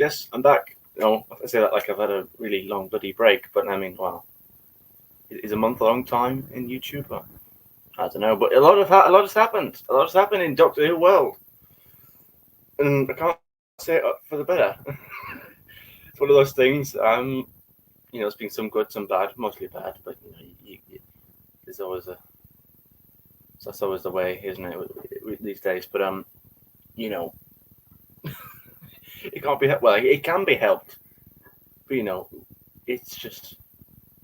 yes, I'm back. I say that like I've had a really long bloody break, but I mean, wow, is a month a long time in YouTube? I don't know, but a lot has happened. A lot has happened in Doctor Who world, and I can't say it for the better. It's one of those things. It's been some good, some bad, mostly bad, but there's always that's always the way, isn't it, these days? But it can't be well. It can be helped, but it's just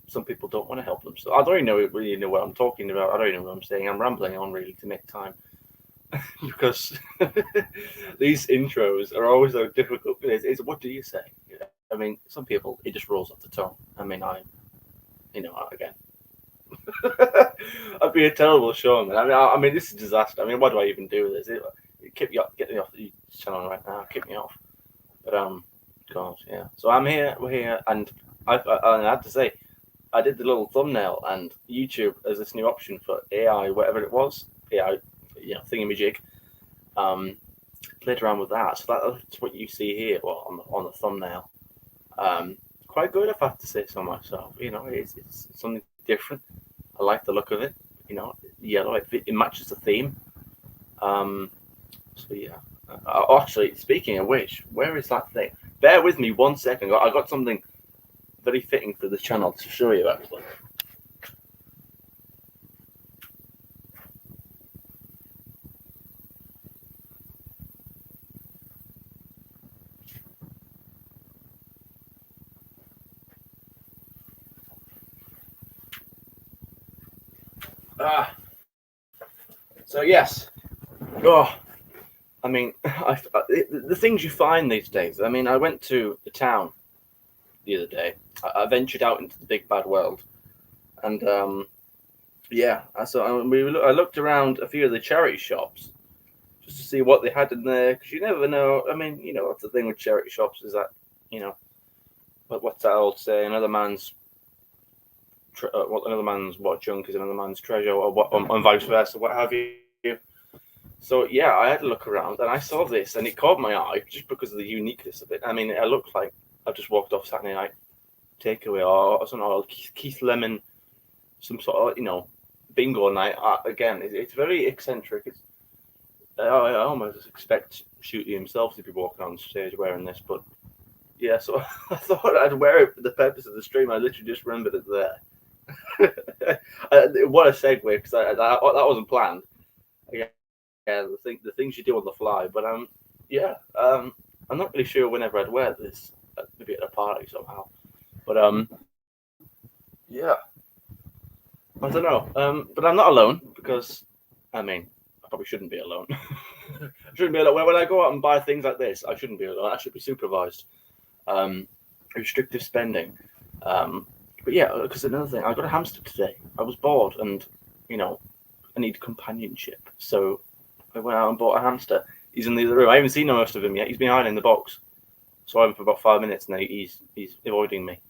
some people don't want to help them. So I don't really know what I'm talking about. I don't even know what I'm saying. I'm rambling on really to make time because these intros are always so difficult. It's what do you say? I mean, some people it just rolls off the tongue. I mean, again, I'd be a terrible showman. I mean, this is a disaster. I mean, why do I even do this? Get me off the channel right now. Keep me off. But God, yeah. So I'm here. We're here, and I have to say, I did the little thumbnail, and YouTube has this new option for AI, whatever it was, AI, thingamajig. Played around with that, so that's what you see here, on the thumbnail. Quite good, if I have to say so myself. It's something different. I like the look of it. Yellow. It matches the theme. So yeah. Actually, speaking of which, where is that thing? Bear with me 1 second. I got something very fitting for the channel to show you, actually. So yes. Oh, I mean, the things you find these days. I mean, I went to the town the other day. I ventured out into the big bad world, and I looked around a few of the charity shops just to see what they had in there, because you never know. I mean, that's the thing with charity shops, is that what's that old saying? Another man's junk is another man's treasure, or vice versa, what have you. So yeah, I had to look around, and I saw this, and it caught my eye just because of the uniqueness of it. I mean, it looked like I've just walked off Saturday night takeaway or something, or Keith Lemon, some sort of bingo night. Again, it's very eccentric. I almost expect Shooty himself to be walking on stage wearing this, but yeah. So I thought I'd wear it for the purpose of the stream. I literally just remembered it there. What a segue, because that wasn't planned. Again, the things you do on the fly. But I'm not really sure whenever I'd wear this. Maybe at a party somehow. But yeah, I don't know. But I'm not alone, because I mean, I probably shouldn't be alone. I shouldn't be alone. When I go out and buy things like this, I shouldn't be alone. I should be supervised. Restrictive spending. But yeah, because another thing, I got a hamster today. I was bored, and I need companionship. So I went out and bought a hamster. He's in the other room. I haven't seen most of him yet. He's been hiding in the box. So I him for about 5 minutes, and he's avoiding me.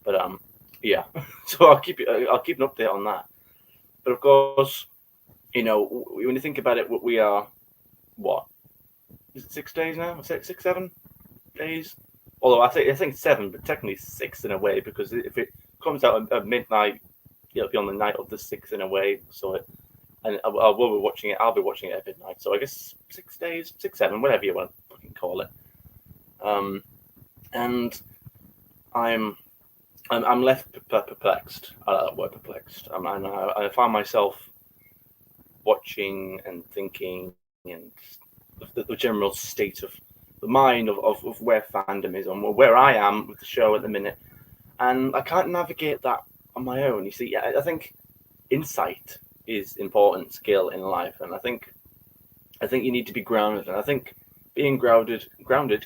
But yeah. So I'll keep an update on that. But of course, when you think about it, we are what? Is it 6 days now? 7 days? Although I think 7, but technically 6 in a way, because if it comes out at midnight, it'll be on the night of the 6th in a way. So I will be watching it. I'll be watching it at midnight. So I guess 6 days, 6, 7, whatever you want to fucking call it. And I'm left perplexed. I like that word, perplexed. I find myself watching and thinking, and the general state of the mind of where fandom is, and where I am with the show at the minute, and I can't navigate that on my own. You see, I think insight is important skill in life, and I think you need to be grounded, and I think being grounded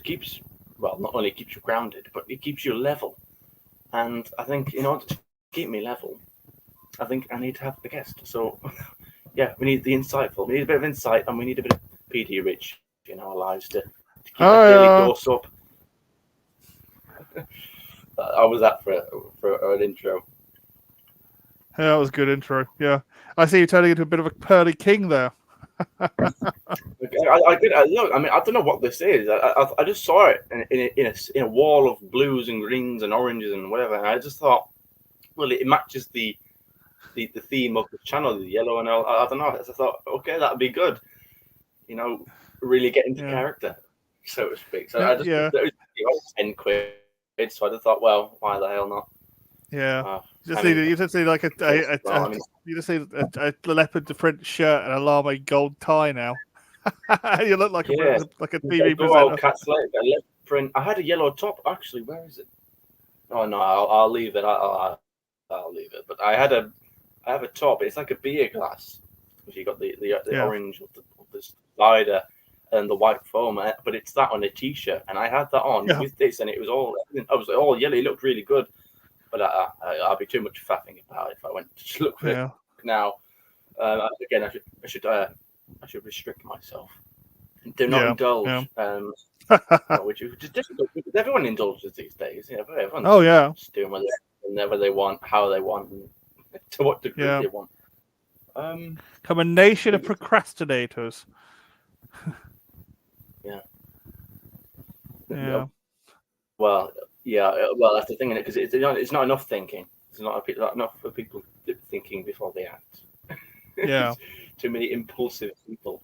keeps, well, not only keeps you grounded, but it keeps you level. And I think in order to keep me level, I think I need to have a guest. So yeah, we need the insightful. We need a bit of insight, and we need a bit of P.D Rich in our lives to keep that daily dose up. How was that for an intro? Yeah, that was a good intro. Yeah, I see you turning into a bit of a pearly king there. Look. I mean, I don't know what this is. I just saw it in a wall of blues and greens and oranges and whatever. And I just thought, well, it matches the theme of the channel, the yellow, and I don't know. So I thought, okay, that'd be good. Really get into character, so to speak. So I just it was £10. So I just thought, well, why the hell not? Yeah. You just need like you just need a leopard print shirt and a lame gold tie now. You look like a TV presenter. Cat's leg, a leopard print. I had a yellow top actually. Where is it? Oh no, I'll leave it. I'll leave it. But I have a top. It's like a beer glass. If you got the orange of the slider and the white foam, but it's that on a t-shirt, and I had that on with this, and it was all yellow. It looked really good. But I'll be too much faffing about it if I went to just look for it now. Again, I should restrict myself. Do not indulge. Which is difficult because everyone indulges these days. Everyone's just doing whatever they want, how they want, and to what degree they want. Come a nation of procrastinators. Yeah. Well, that's the thing in it, because it's not enough thinking. It's not enough for people thinking before they act. Yeah. Too many impulsive people.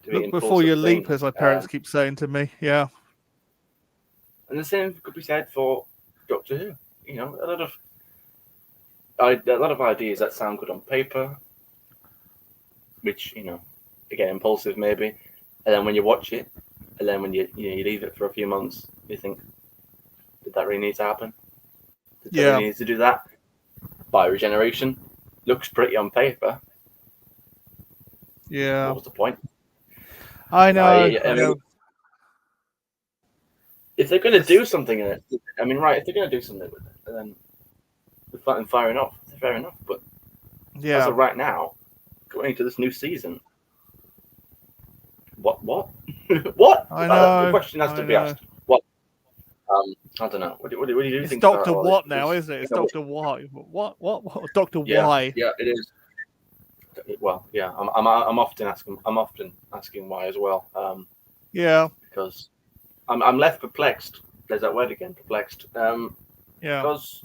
Look before you leap, as my parents keep saying to me. Yeah. And the same could be said for Doctor Who. A lot of ideas that sound good on paper, which again, impulsive maybe, and then when you watch it, and then when you leave it for a few months, you think, did that really need to happen? Did they really need to do that? Bioregeneration looks pretty on paper. Yeah. What was the point? I know. I know. If they're going to do something in it, if they're going to do something with it, then fair enough. But as of right now, going into this new season, what? what? I know. The question has to be asked. What? I don't know. What do you it's think? It's Dr. What now, isn't it? It's Dr. Why. What? Dr. Why? Yeah, it is. Well, yeah, I'm often asking why as well. Because I'm left perplexed. There's that word again, perplexed. Because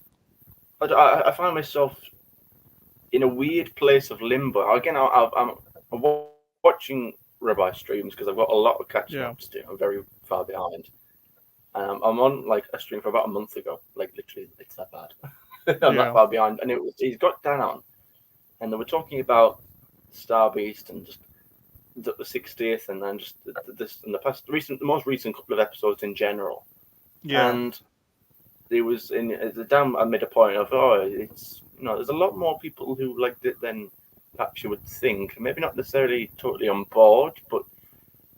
I find myself in a weird place of limbo. Again, I'm watching Rabbi streams because I've got a lot of catching up to do. I'm very far behind. I'm on like a stream for about a month ago. Like literally, it's that bad. I'm that far behind, and he's got Dan on, and they were talking about Star Beast and just the 60th, and then just this in the most recent couple of episodes in general. Yeah. And there was Dan made a point of it's there's a lot more people who liked it than perhaps you would think. Maybe not necessarily totally on board, but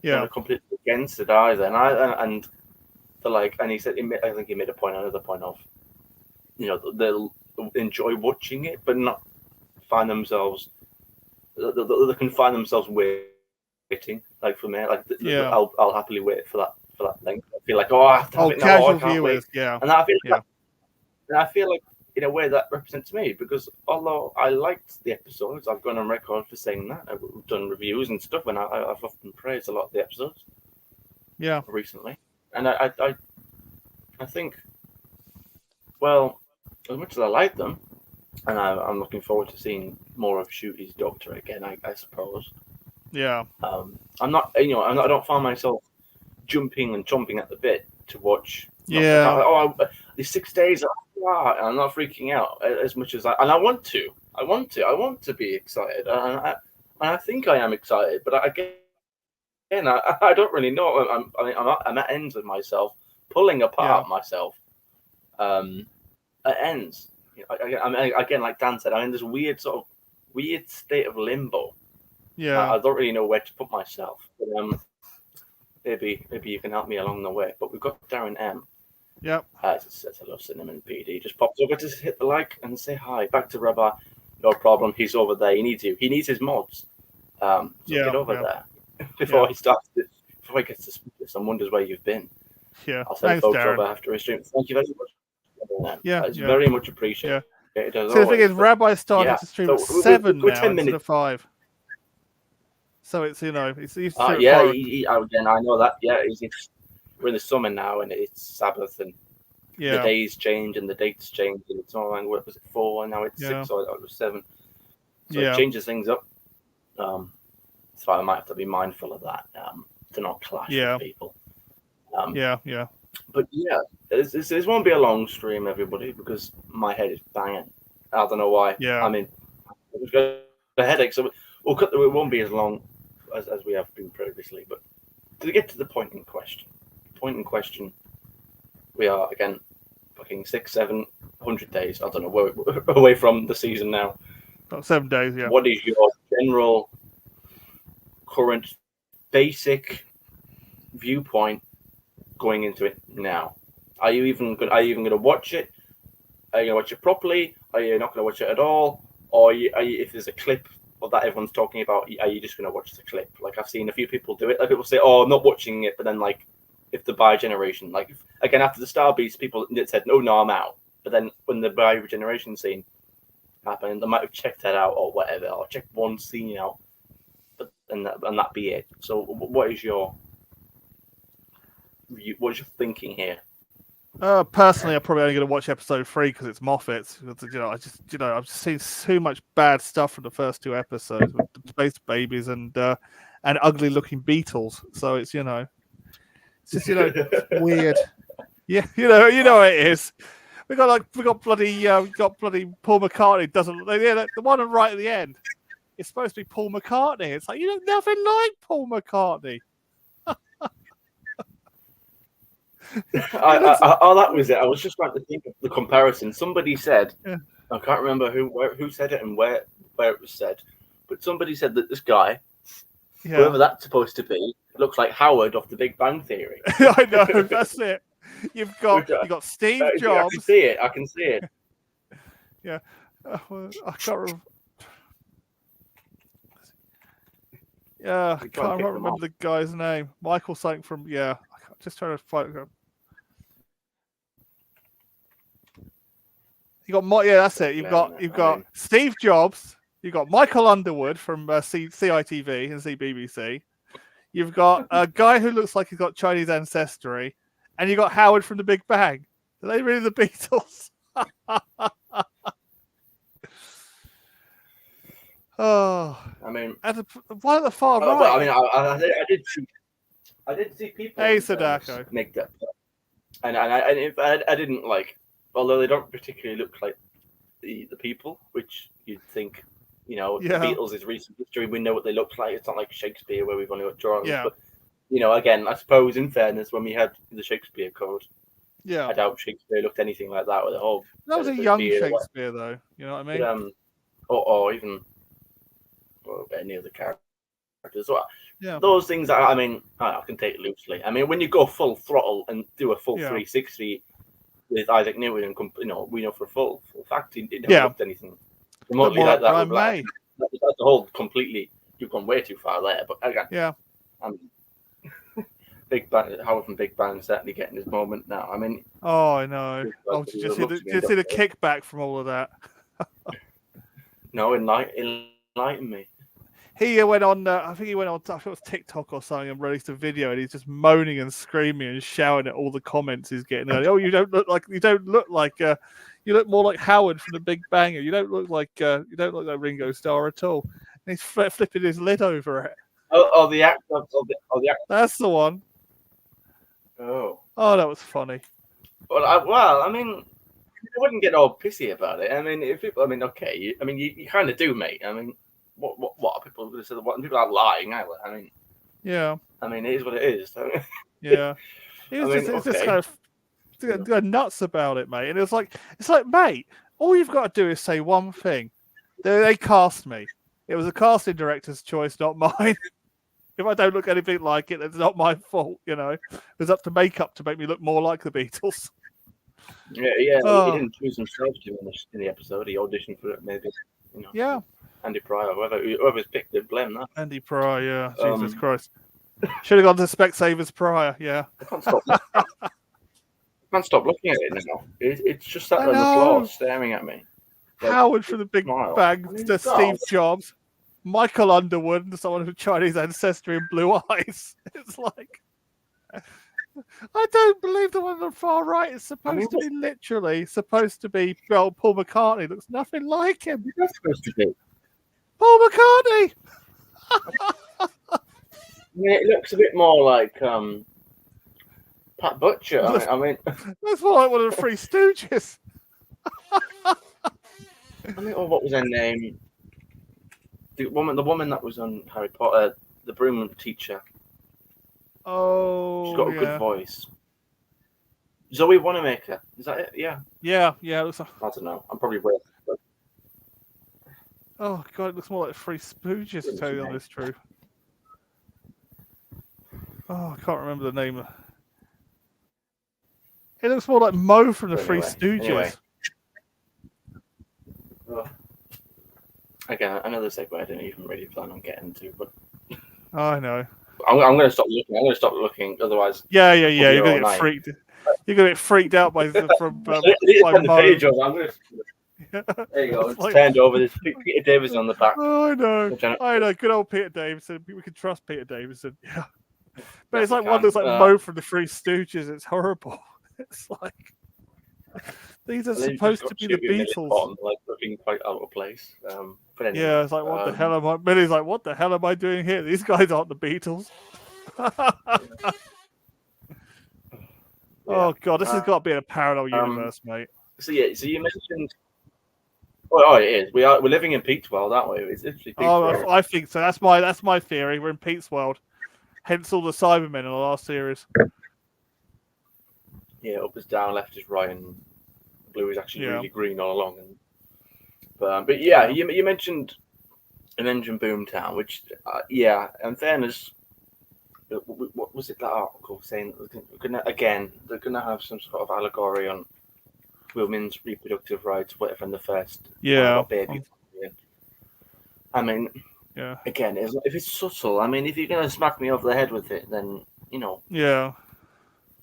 not completely against it either. And they're like, and he said, I think he made another point of, they'll enjoy watching it, but not find themselves. They can find themselves waiting. Like for me, like I'll happily wait for that length. I feel like I have to have it now. Casual I can't viewers, wait. And I feel like in a way that represents me, because although I liked the episodes, I've gone on record for saying that. I've done reviews and stuff, and I've often praised a lot of the episodes. Yeah. Recently, and I think, well, as much as I like them, and I'm looking forward to seeing more of Shooty's Doctor again, I suppose. Yeah. I'm not, I don't find myself jumping and chomping at the bit to watch. These 6 days. I'm not freaking out as much as I want to. I want to be excited, and I think I am excited. But again, I don't really know. I'm at ends with myself, pulling apart myself. At ends. Again, like Dan said, I'm in this weird state of limbo. Yeah. I don't really know where to put myself. But, maybe you can help me along the way. But we've got Darren M. Yep. Says hello, Cinnamon PD. Just pops over to hit the like and say hi. Back to Rabbi. No problem. He's over there. He needs you. He needs his mods. So get over there before he starts. Before he gets suspicious and wonders where you've been. Yeah. I'll send folks over after his stream. Thank you very much. It's very much appreciated. So the thing is, Rabbi started to stream at 7 now instead of 5. So it's it's yeah. Again, I know that. Yeah, we're in the summer now, and it's Sabbath, and the days change and the dates change, and it's all like, what was it, 4, and now it's 6, or it was 7. So it changes things up. So I might have to be mindful of that to not clash with people. But yeah, this won't be a long stream, everybody, because my head is banging. I don't know why. Yeah. I mean, I've got a headache, so we'll cut. It won't be as long as we have been previously. But to get to the point in question, we are again fucking 600-700 days. I don't know, we're away from the season now. About 7 days. Yeah. What is your general current basic viewpoint going into it now? Are you even going to watch it? Are you going to watch it properly? Are you not going to watch it at all? Or are you, if there's a clip of that everyone's talking about, are you just going to watch the clip? Like, I've seen a few people do it. Like, people say, "Oh, I'm not watching it," but then like, if the bi-generation, like again after the Star Beast, people said, "No, I'm out." But then when the bi-generation scene happened, they might have checked that out or whatever, or checked one scene out, but and that be it. So, what is your thinking here? Personally, I'm probably only going to watch episode 3 because it's Moffat. I've just seen so much bad stuff from the first 2 episodes with the space babies and ugly looking beetles. So it's it's just weird. Yeah, you know it is. We got bloody Paul McCartney doesn't. The one right at the end. It's supposed to be Paul McCartney. It's like, you look nothing like Paul McCartney. That was it. I was just trying to think of the comparison. Somebody said, I can't remember who said it and where it was said, but somebody said that this guy, whoever that's supposed to be, looks like Howard off The Big Bang Theory. I know, that's it. You've got Steve Jobs. I can see it. Yeah, I can't remember. Yeah, I can't remember the guy's name. Michael something from just trying to find. You got that's it. You've got Steve Jobs. You've got Michael Underwood from CITV and CBBC. You've got a guy who looks like he's got Chinese ancestry, and you got Howard from The Big Bang. Are they really the Beatles? Oh, I mean, one at the far right. Well, I mean, I did see people. Hey, Sadako. Make that, and I didn't like. Although they don't particularly look like the people, which you'd think, the Beatles is recent history. We know what they look like. It's not like Shakespeare where we've only got drawings. Yeah. But again, I suppose in fairness, when we had the Shakespeare Code, I doubt Shakespeare looked anything like that with a whole. That was a young Shakespeare, though. You know what I mean? But, or even any of the characters. Well, those things. I mean, I can take it loosely. I mean, when you go full throttle and do a full 360 with Isaac Newton, and we know for a full fact he didn't look anything remotely like that. That's the whole completely. You've gone way too far there. But again, Big Bang, Howard from Big Bang certainly getting his moment now. I mean, I know. Did you see the kickback from all of that? No, enlighten me. He went on. I think it was TikTok or something, and released a video, and he's just moaning and screaming and shouting at all the comments he's getting. Oh, you don't look like. You look more like Howard from The Big Bang. You don't look like Ringo Starr at all. And he's flipping his lid over it. Oh, the actor. That's the one. Oh, that was funny. Well, I mean, I wouldn't get all pissy about it. I mean, okay. You kind of do, mate. I mean. What are people going to say? What people are lying? I mean, I mean, it is what it is. Yeah, it's just kind of go nuts about it, mate. And it's like, mate, all you've got to do is say one thing. They cast me. It was a casting director's choice, not mine. If I don't look anything like it, it's not my fault. It was up to makeup to make me look more like the Beatles. Yeah. He didn't choose himself to in the episode. He auditioned for it, maybe. Yeah. Andy Pryor, whoever's picked it, blame that. Andy Pryor, Jesus Christ. Should have gone to Specsavers Pryor, yeah. I can't stop looking at it now. It's just sat on the floor staring at me. Howard from The Big Bang, Steve Jobs. Michael Underwood and someone with Chinese ancestry and blue eyes. It's like, I don't believe the one on the far right is supposed to be literally supposed to be Paul McCartney. Looks nothing like him. That's supposed to be. Paul McCartney. It looks a bit more like Pat Butcher. I mean, that's more like one of the Three Stooges. Or what was her name? The woman that was on Harry Potter, the broom teacher. Oh, she's got a good voice. Zoe Wanamaker, is that it? Yeah. Yeah. It looks like... I don't know. I'm probably weird. But... Oh god, it looks more like Three Stooges. To tell you the honest truth. Oh, I can't remember the name. It looks more like Mo from the Three Stooges. Anyway. Again, another segue I didn't even really plan on getting to, but I know. I'm going to stop looking. I'm going to stop looking, otherwise. Yeah. You're going to get freaked. You're going to get freaked out by Mo. The page over. I'm going to... There you go. It's like... turned over. There's Peter Davison on the back. Oh, I know. Good old Peter Davison. We can trust Peter Davison. Yeah. But it's like one looks like Mo from the Three Stooges. It's horrible. It's like these are supposed to be the Beatles. Bottom, like looking quite out of place. But anyway, yeah, it's like what the hell am I? Billy's like, what the hell am I doing here? These guys aren't the Beatles. Oh god, this has got to be a parallel universe, mate. So you mentioned. Oh, it is. We're living in Pete's world, aren't we? It's literally Pete's world. I think so. That's my theory. We're in Pete's world. Hence all the Cybermen in the last series. Yeah, up is down, left is right, and blue is actually really green all along. But yeah, you mentioned an engine boom town, which in fairness, what was it that article saying? They're gonna have some sort of allegory on women's reproductive rights, whatever, in the first baby. I mean, again, if it's subtle, I mean, if you're gonna smack me over the head with it, then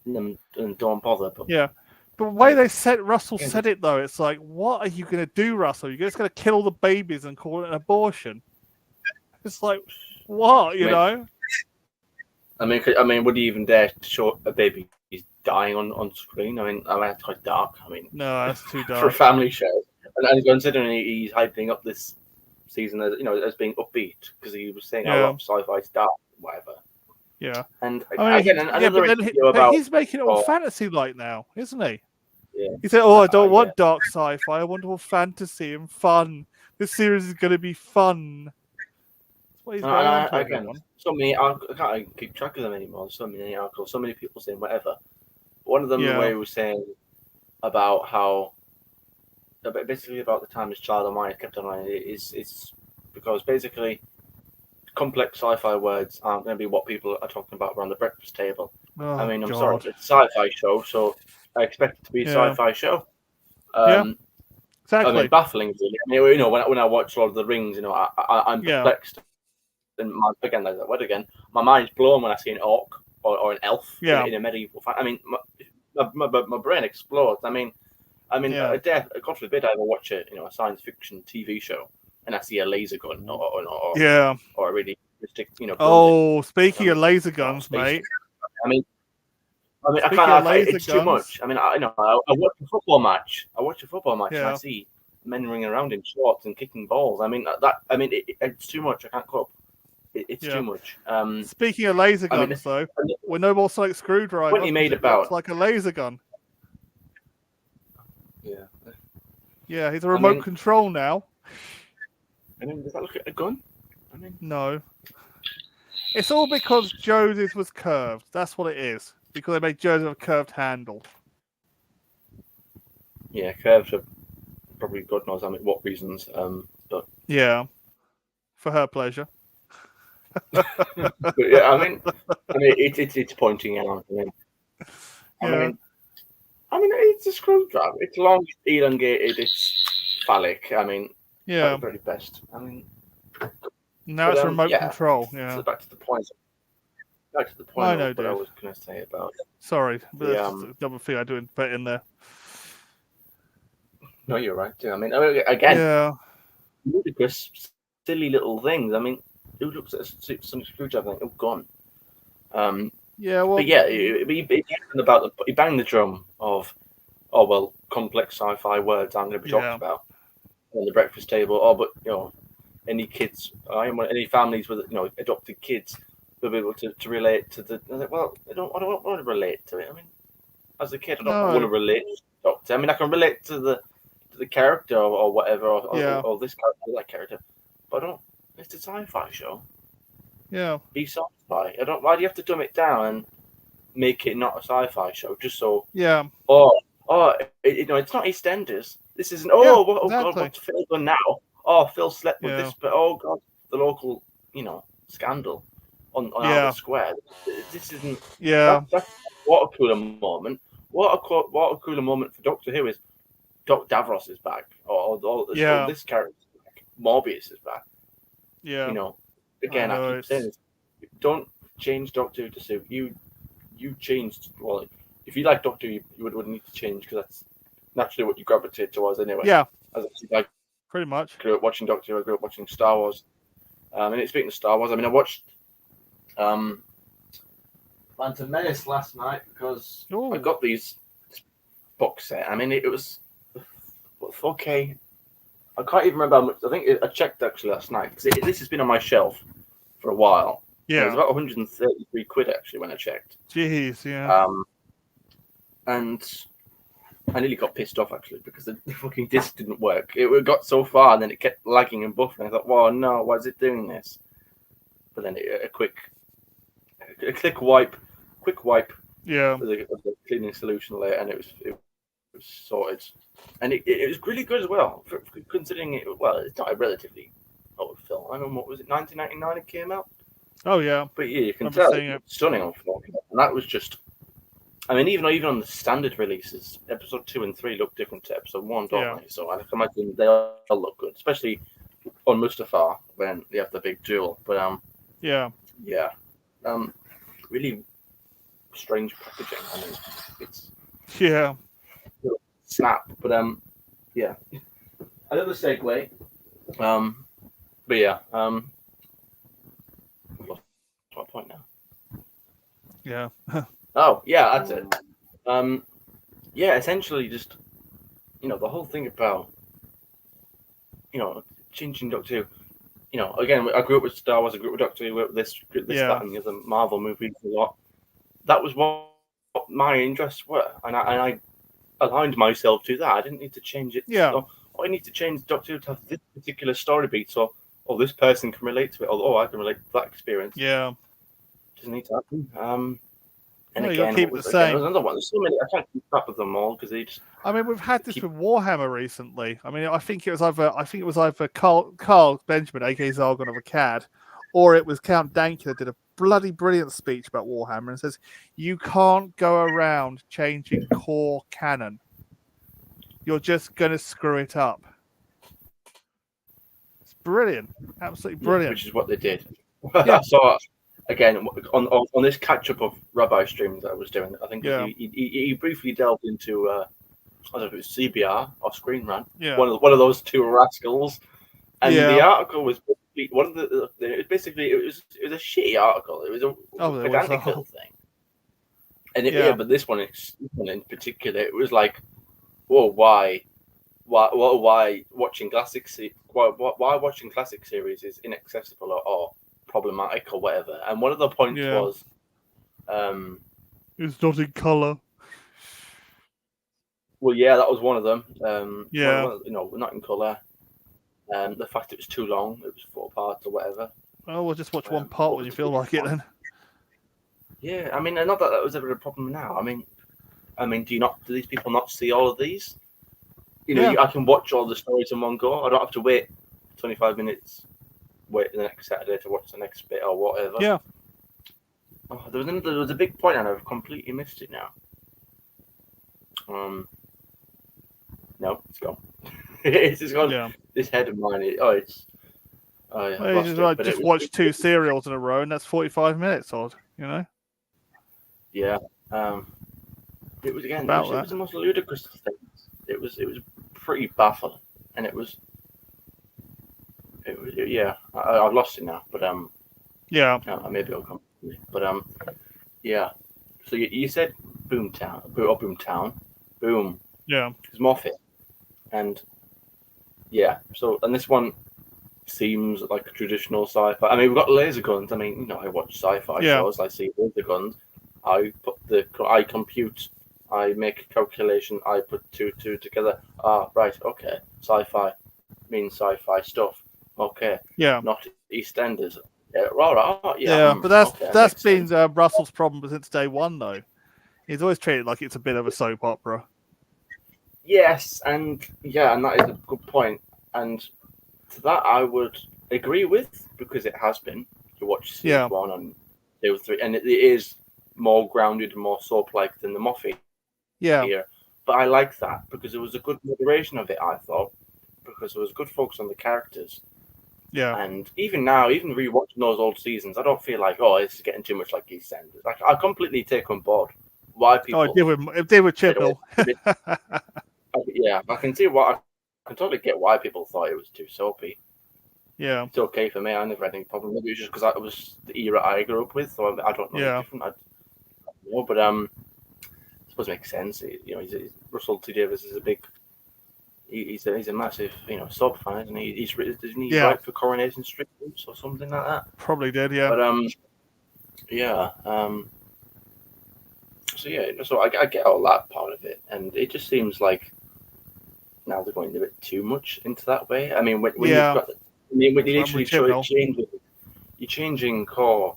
then don't bother. But but the way Russell said it though, it's like, what are you gonna do, Russell? You're just gonna kill all the babies and call it an abortion? It's like, what, you know? I mean, would he even dare to show a baby he's dying on screen? I mean, that's quite dark. I mean, no, that's too dark for a family show. And considering he's hyping up this season as being upbeat, because he was saying sci-fi's dark, whatever. Yeah, and he's making it all fantasy-like now, isn't he? Yeah. He said, "Oh, I don't want dark sci-fi. I want all fantasy and fun. This series is going to be fun." That's what he's going on to. So many, I can't keep track of them anymore. So many articles, so many people saying whatever. One of them, the way he was saying about how, basically about the time his child of mine kept on running, is because basically complex sci-fi words aren't going to be what people are talking about around the breakfast table. Oh, I mean, I'm sorry, it's a sci-fi show, so I expect it to be a sci-fi show. Exactly. I mean, baffling, really. I mean, when I watch Lord of the Rings, I'm perplexed. And my mind's blown when I see an orc or an elf in a medieval. I mean, my brain explodes. I mean, God forbid I ever watch a science fiction TV show and I see a laser gun or a really realistic, speaking of laser guns, mate. I mean, I can't. It's too much. I mean, I watch a football match. And I see men running around in shorts and kicking balls. I mean, it's too much. I can't cope. It's too much. Speaking of laser guns, though, we're no more Sonic Screwdriver. What he made about looks like a laser gun. Yeah. Yeah, he's a remote control now. I mean, does that look like a gun? No. It's all because Jose's was curved. That's what it is. Because they made Joseph a curved handle. Yeah, curves are probably God knows what reasons. But yeah, for her pleasure. But yeah, I mean, it's pointing out. I mean, it's a screwdriver. It's long, elongated. It's phallic. I mean, at the very best. I mean, now it's remote control. Yeah. So back to the point. I know, what I was going to say about it. Sorry, but that's just a double thing I do put in there. No, you're right too. I mean, again, ludicrous silly little things. I mean, who looks at a Sonic screwdriver and think, oh, gone? Yeah, well, But yeah, he banged the drum of, oh well, complex sci-fi words I'm going to be talked yeah, about on the breakfast table. Oh, but any kids, any families with adopted kids will be able to relate to the. I was like, well, I don't want to relate to it. I mean, as a kid, I don't want no, to relate to the Doctor. I mean, I can relate to the character or whatever, yeah, or this character, or that character, but I don't. It's a sci-fi show. yeah, Be sci-fi. I don't. Why do you have to dumb it down and make it not a sci-fi show just so? yeah, Oh, it's not EastEnders. This isn't. yeah, Oh God, exactly. what's Phil done now? Oh, Phil slept with Yeah, this, but oh God, the local, scandal on Albert yeah, Square. This isn't. yeah, That's what a cooler moment. What a cooler moment for Doctor Who is Doc Davros is back, or yeah, this character is back. Morbius is back. You yeah. know, I again, I know keep saying it's this. Don't change Doctor Who to suit you. You changed. Well, if you like Doctor Who, you would need to change because that's naturally what you gravitate towards anyway. yeah, As I pretty much. grew up watching Doctor Who, I grew up watching Star Wars. And speaking of Star Wars, I mean, I watched um, Phantom Menace last night because I Oh, got these box set. I mean, it was 4K. I can't even remember how much. I think I checked actually last night because this has been on my shelf for a while. And it was yeah. about 133 quid actually when I checked. Jeez, yeah, Um, and I nearly got pissed off actually because the fucking disc didn't work. It got so far and then it kept lagging and buffering. I thought, "Well, no, why is it doing this?" But then a quick quick wipe yeah, with a cleaning solution later, and it was sorted. And it was really good as well, considering it. Well, it's not a relatively old film. I mean, what was it, 1999 it came out? oh yeah. But yeah, you can Remember tell seeing it. it's stunning on 4K. And that was just. I mean, even on the standard releases, episode 2 and 3 look different to episode 1, don't Yeah, they? So I can imagine they all look good, especially on Mustafar when they have the big duel. But yeah, yeah, um, really strange packaging. I mean, it's yeah, snap. But yeah, another segue. But yeah, I've lost my point now. yeah, Oh yeah, that's it. Yeah, essentially just the whole thing about changing Doctor Who. Again, I grew up with Star Wars. I grew up with Doctor Who. This, yeah, that, and the other Marvel movies a lot. That was what my interests were, and I aligned myself to that. I didn't need to change it. yeah, So, I need to change Doctor Who to have this particular story beat, so this person can relate to it. I can relate to that experience. yeah. Doesn't need to happen. And No, you got to again, keep it the there was same. another one. There's so many. I can't keep track of them all because they just I mean, we've had this keep. with Warhammer recently. I mean, I think it was either Carl Benjamin, aka Zargon of Akkad, or it was Count Dankula did a bloody brilliant speech about Warhammer and says you can't go around changing core canon. You're just gonna screw it up. It's brilliant, absolutely brilliant. Which is what they did. Yeah. I saw again on this catch up of Rabbi streams that I was doing. I think Yeah. he briefly delved into I don't know if it was CBR or Screen Rant. Yeah. One of those two rascals. And Yeah. the article was one of the. It was a shitty article. It was a pedantic little thing. And but this one in particular, it was like, whoa, why watching why watching classic series is inaccessible or problematic or whatever. And one of the points was, it's not in color. Well, yeah, that was one of them. Not in color. The fact it was too long, it was 4 parts or whatever. Oh, we'll just watch one part when you feel like it then. Yeah, I mean, not that was ever a problem now. I mean, do these people not see all of these? I can watch all the stories in one go. I don't have to wait 25 minutes, wait the next Saturday to watch the next bit or whatever. Yeah. Oh, there was a big point and I've completely missed it now. No, it's gone. It's just gone. Yeah. This head of mine. It's. Oh yeah. Well, just watch 2 serials in a row, and that's 45 minutes odd. Yeah. It was again. It was the most ludicrous thing. It was pretty baffling, and it was. Yeah, I've lost it now, but Yeah, maybe it'll come to me. But yeah. So you said Boomtown, Boom yeah, is Moffat, and yeah. So and this one seems like a traditional sci-fi. I mean, we've got laser guns. I mean, I watch sci-fi yeah, shows. I see laser guns. I compute. I make a calculation. I put two together. Ah, right. Okay. Sci-fi means sci-fi stuff. Okay. yeah, Not EastEnders. Yeah. Right. Yeah. yeah. But Okay. That that's makes been sense. Russell's problem since day one, though. He's always treated it like it's a bit of a soap opera. Yes, and yeah, and that is a good point. And to that, I would agree with because it has been. You watch series Yeah, 1 and 2, 3, and it is more grounded and more soap-like than the Moffat yeah, here. But I like that because it was a good moderation of it. I thought because there was good focus on the characters, yeah. and even now, even rewatching those old seasons, I don't feel like this is getting too much like EastEnders. Like I completely take on board why Oh, people it did with said, "Oh, Chibnall. it's a bit." Yeah, I can see why. I can totally get why people thought it was too soapy. Yeah, It's okay for me. I never had any problem. Maybe it's just because it was the era I grew up with, so I don't know any yeah, different. I don't know, but I suppose it makes sense. Russell T Davies is a big. He's a massive soap fan, isn't he? Didn't he yeah. write for Coronation Street or something like that? Probably did. Yeah, But yeah. So yeah, so I get all that part of it, and it just seems like now they're going a bit too much into that way. I mean, when you've yeah. got, I mean, when you I'm with literally Chibnall. you're changing core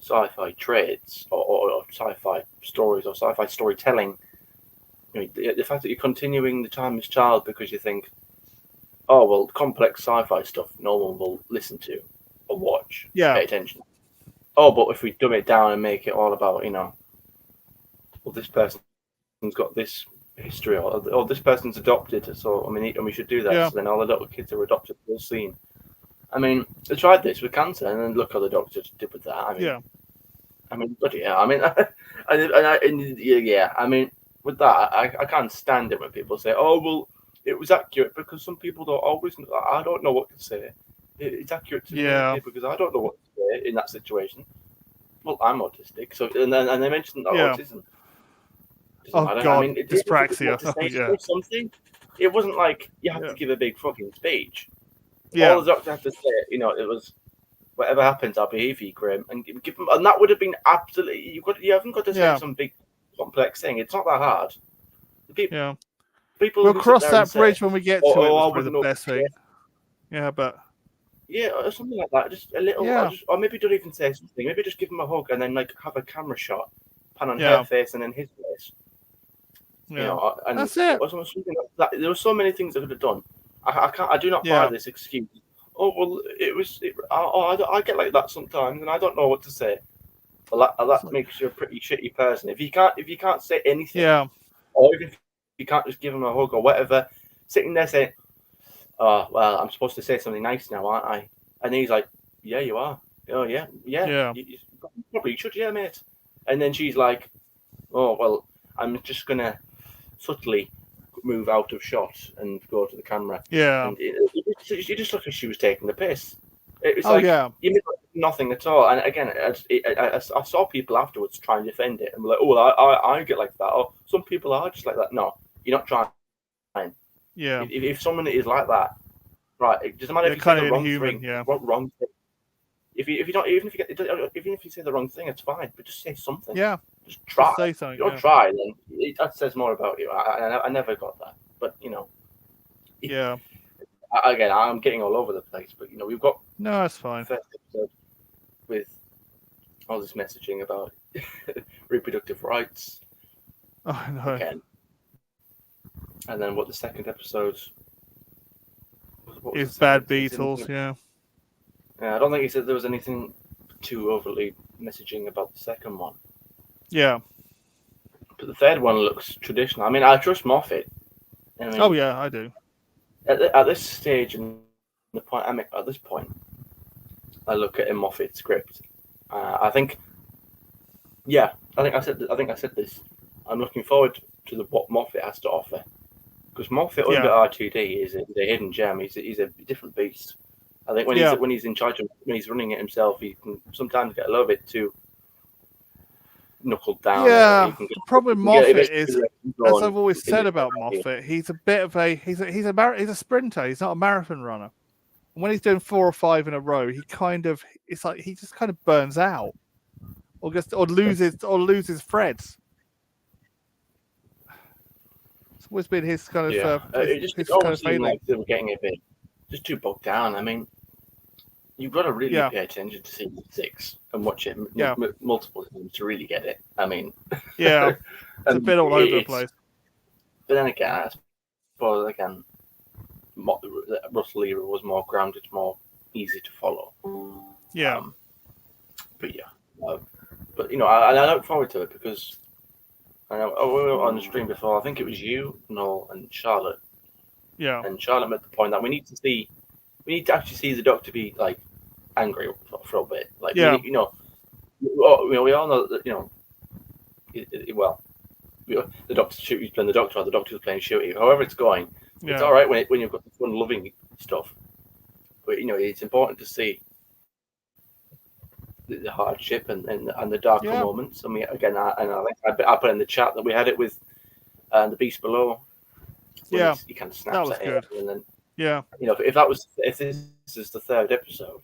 sci-fi traits or sci-fi stories or sci-fi storytelling. The fact that you're continuing the Timeless Child because you think, oh well, complex sci-fi stuff no one will listen to or watch, Yeah, pay attention. Oh, but if we dumb it down and make it all about, well, this person's got this history or this person's adopted, so I mean, and we should do that. yeah, So then all the little kids are adopted. We'll see. I mean, they tried this with cancer, and then look how the doctors did with that. yeah, I mean, but yeah, I mean, yeah. I mean, with that, I can't stand it when people say, "Oh, well, it was accurate," because some people don't always. I don't know what to say. It's accurate to me yeah, because I don't know what to say in that situation. Well, I'm autistic, so and they mentioned that yeah. autism doesn't Oh matter. I God, mean, it didn't dyspraxia. what to say. Yeah, Say something. It wasn't like you have yeah, to give a big fucking speech. All yeah, the doctor had to say, it was whatever happens, I'll behave you, Graham, and give them, and that would have been absolutely. You haven't got to say yeah, some big complex thing. It's not that hard. The yeah. people We'll who sit cross there and that say, bridge when we get "Oh, to it." Was I probably wouldn't the know," best thing. Yeah, but yeah, or something like that. Just a little, yeah, or maybe don't even say something. Maybe just give him a hug and then like have a camera shot, pan on her yeah, face and then his face. yeah. And That's it. or something like that. There were so many things I could have done. I can't. I do not buy Yeah, this excuse. Oh well, it was. I get like that sometimes, and I don't know what to say. Well, it's that like, makes you a pretty shitty person. If you can't say anything, yeah, or even if you can't just give him a hug or whatever, sitting there saying, "Oh well, I'm supposed to say something nice now, aren't I?" And he's like, "Yeah, you are. Oh yeah, yeah. yeah, You probably should, yeah, mate." And then she's like, "Oh well, I'm just gonna subtly move out of shot and go to the camera." yeah. And you just look like she was taking the piss. It was Oh like yeah, you made nothing at all. And again, I saw people afterwards try and defend it and be like, "Oh, well, I get like that." Or some people are just like that. No, you're not trying. yeah. If someone is like that, right? It doesn't matter They're if you say kind the of wrong inhuman. thing. Yeah, Wrong thing. If you don't, even if you say the wrong thing, it's fine. But just say something. yeah. Just try. Just say If something. you don't Yeah, try, then that says more about you. I never got that. But yeah. again, I'm getting all over the place. But we've got No, that's fine. the first episode with all this messaging about reproductive rights Oh no. again, and then what the second episode what was It's the second? bad Beatles. Yeah, I don't think he said there was anything too overly messaging about the second one. yeah. But the third one looks traditional. I mean, I trust Moffat. I mean, Oh yeah, I do. at this stage and the point, at this point, I look at a Moffat script. I think, yeah, I think I said this. I'm looking forward to what Moffat has to offer because Moffat under Yeah, R2D is a hidden gem. He's a different beast. I think when he's in charge of when he's running it himself, he can sometimes get a little bit too knuckled down. Yeah, Or the problem with Moffat is, as I've always said about Moffat, he's a bit of a he's a sprinter. He's not a marathon runner. And when he's doing 4 or 5 in a row, he just kind of burns out, or loses threads. It's always been his kind of it always seemed like they were getting a bit just too bogged down. I mean, you've got to really pay attention to season 6 and watch it multiple times to really get it. I mean, it's a bit all over the place. But then again, I suppose Russell Lever was more grounded, more easy to follow. Yeah. But I look forward to it because I know we were on the stream before. I think it was you, Noel, and Charlotte. Yeah. And Charlotte made the point that we need to actually see the Doctor be like angry for a bit. Like we all know that the Doctor's he's playing the Doctor, or the Doctor's playing shooty. However it's going, it's all right when you've got the fun, loving stuff. But it's important to see the hardship and the darker moments. I mean, again, I put in the chat that we had it with the Beast Below. He kind of snaps at it, and then if this is the 3rd episode,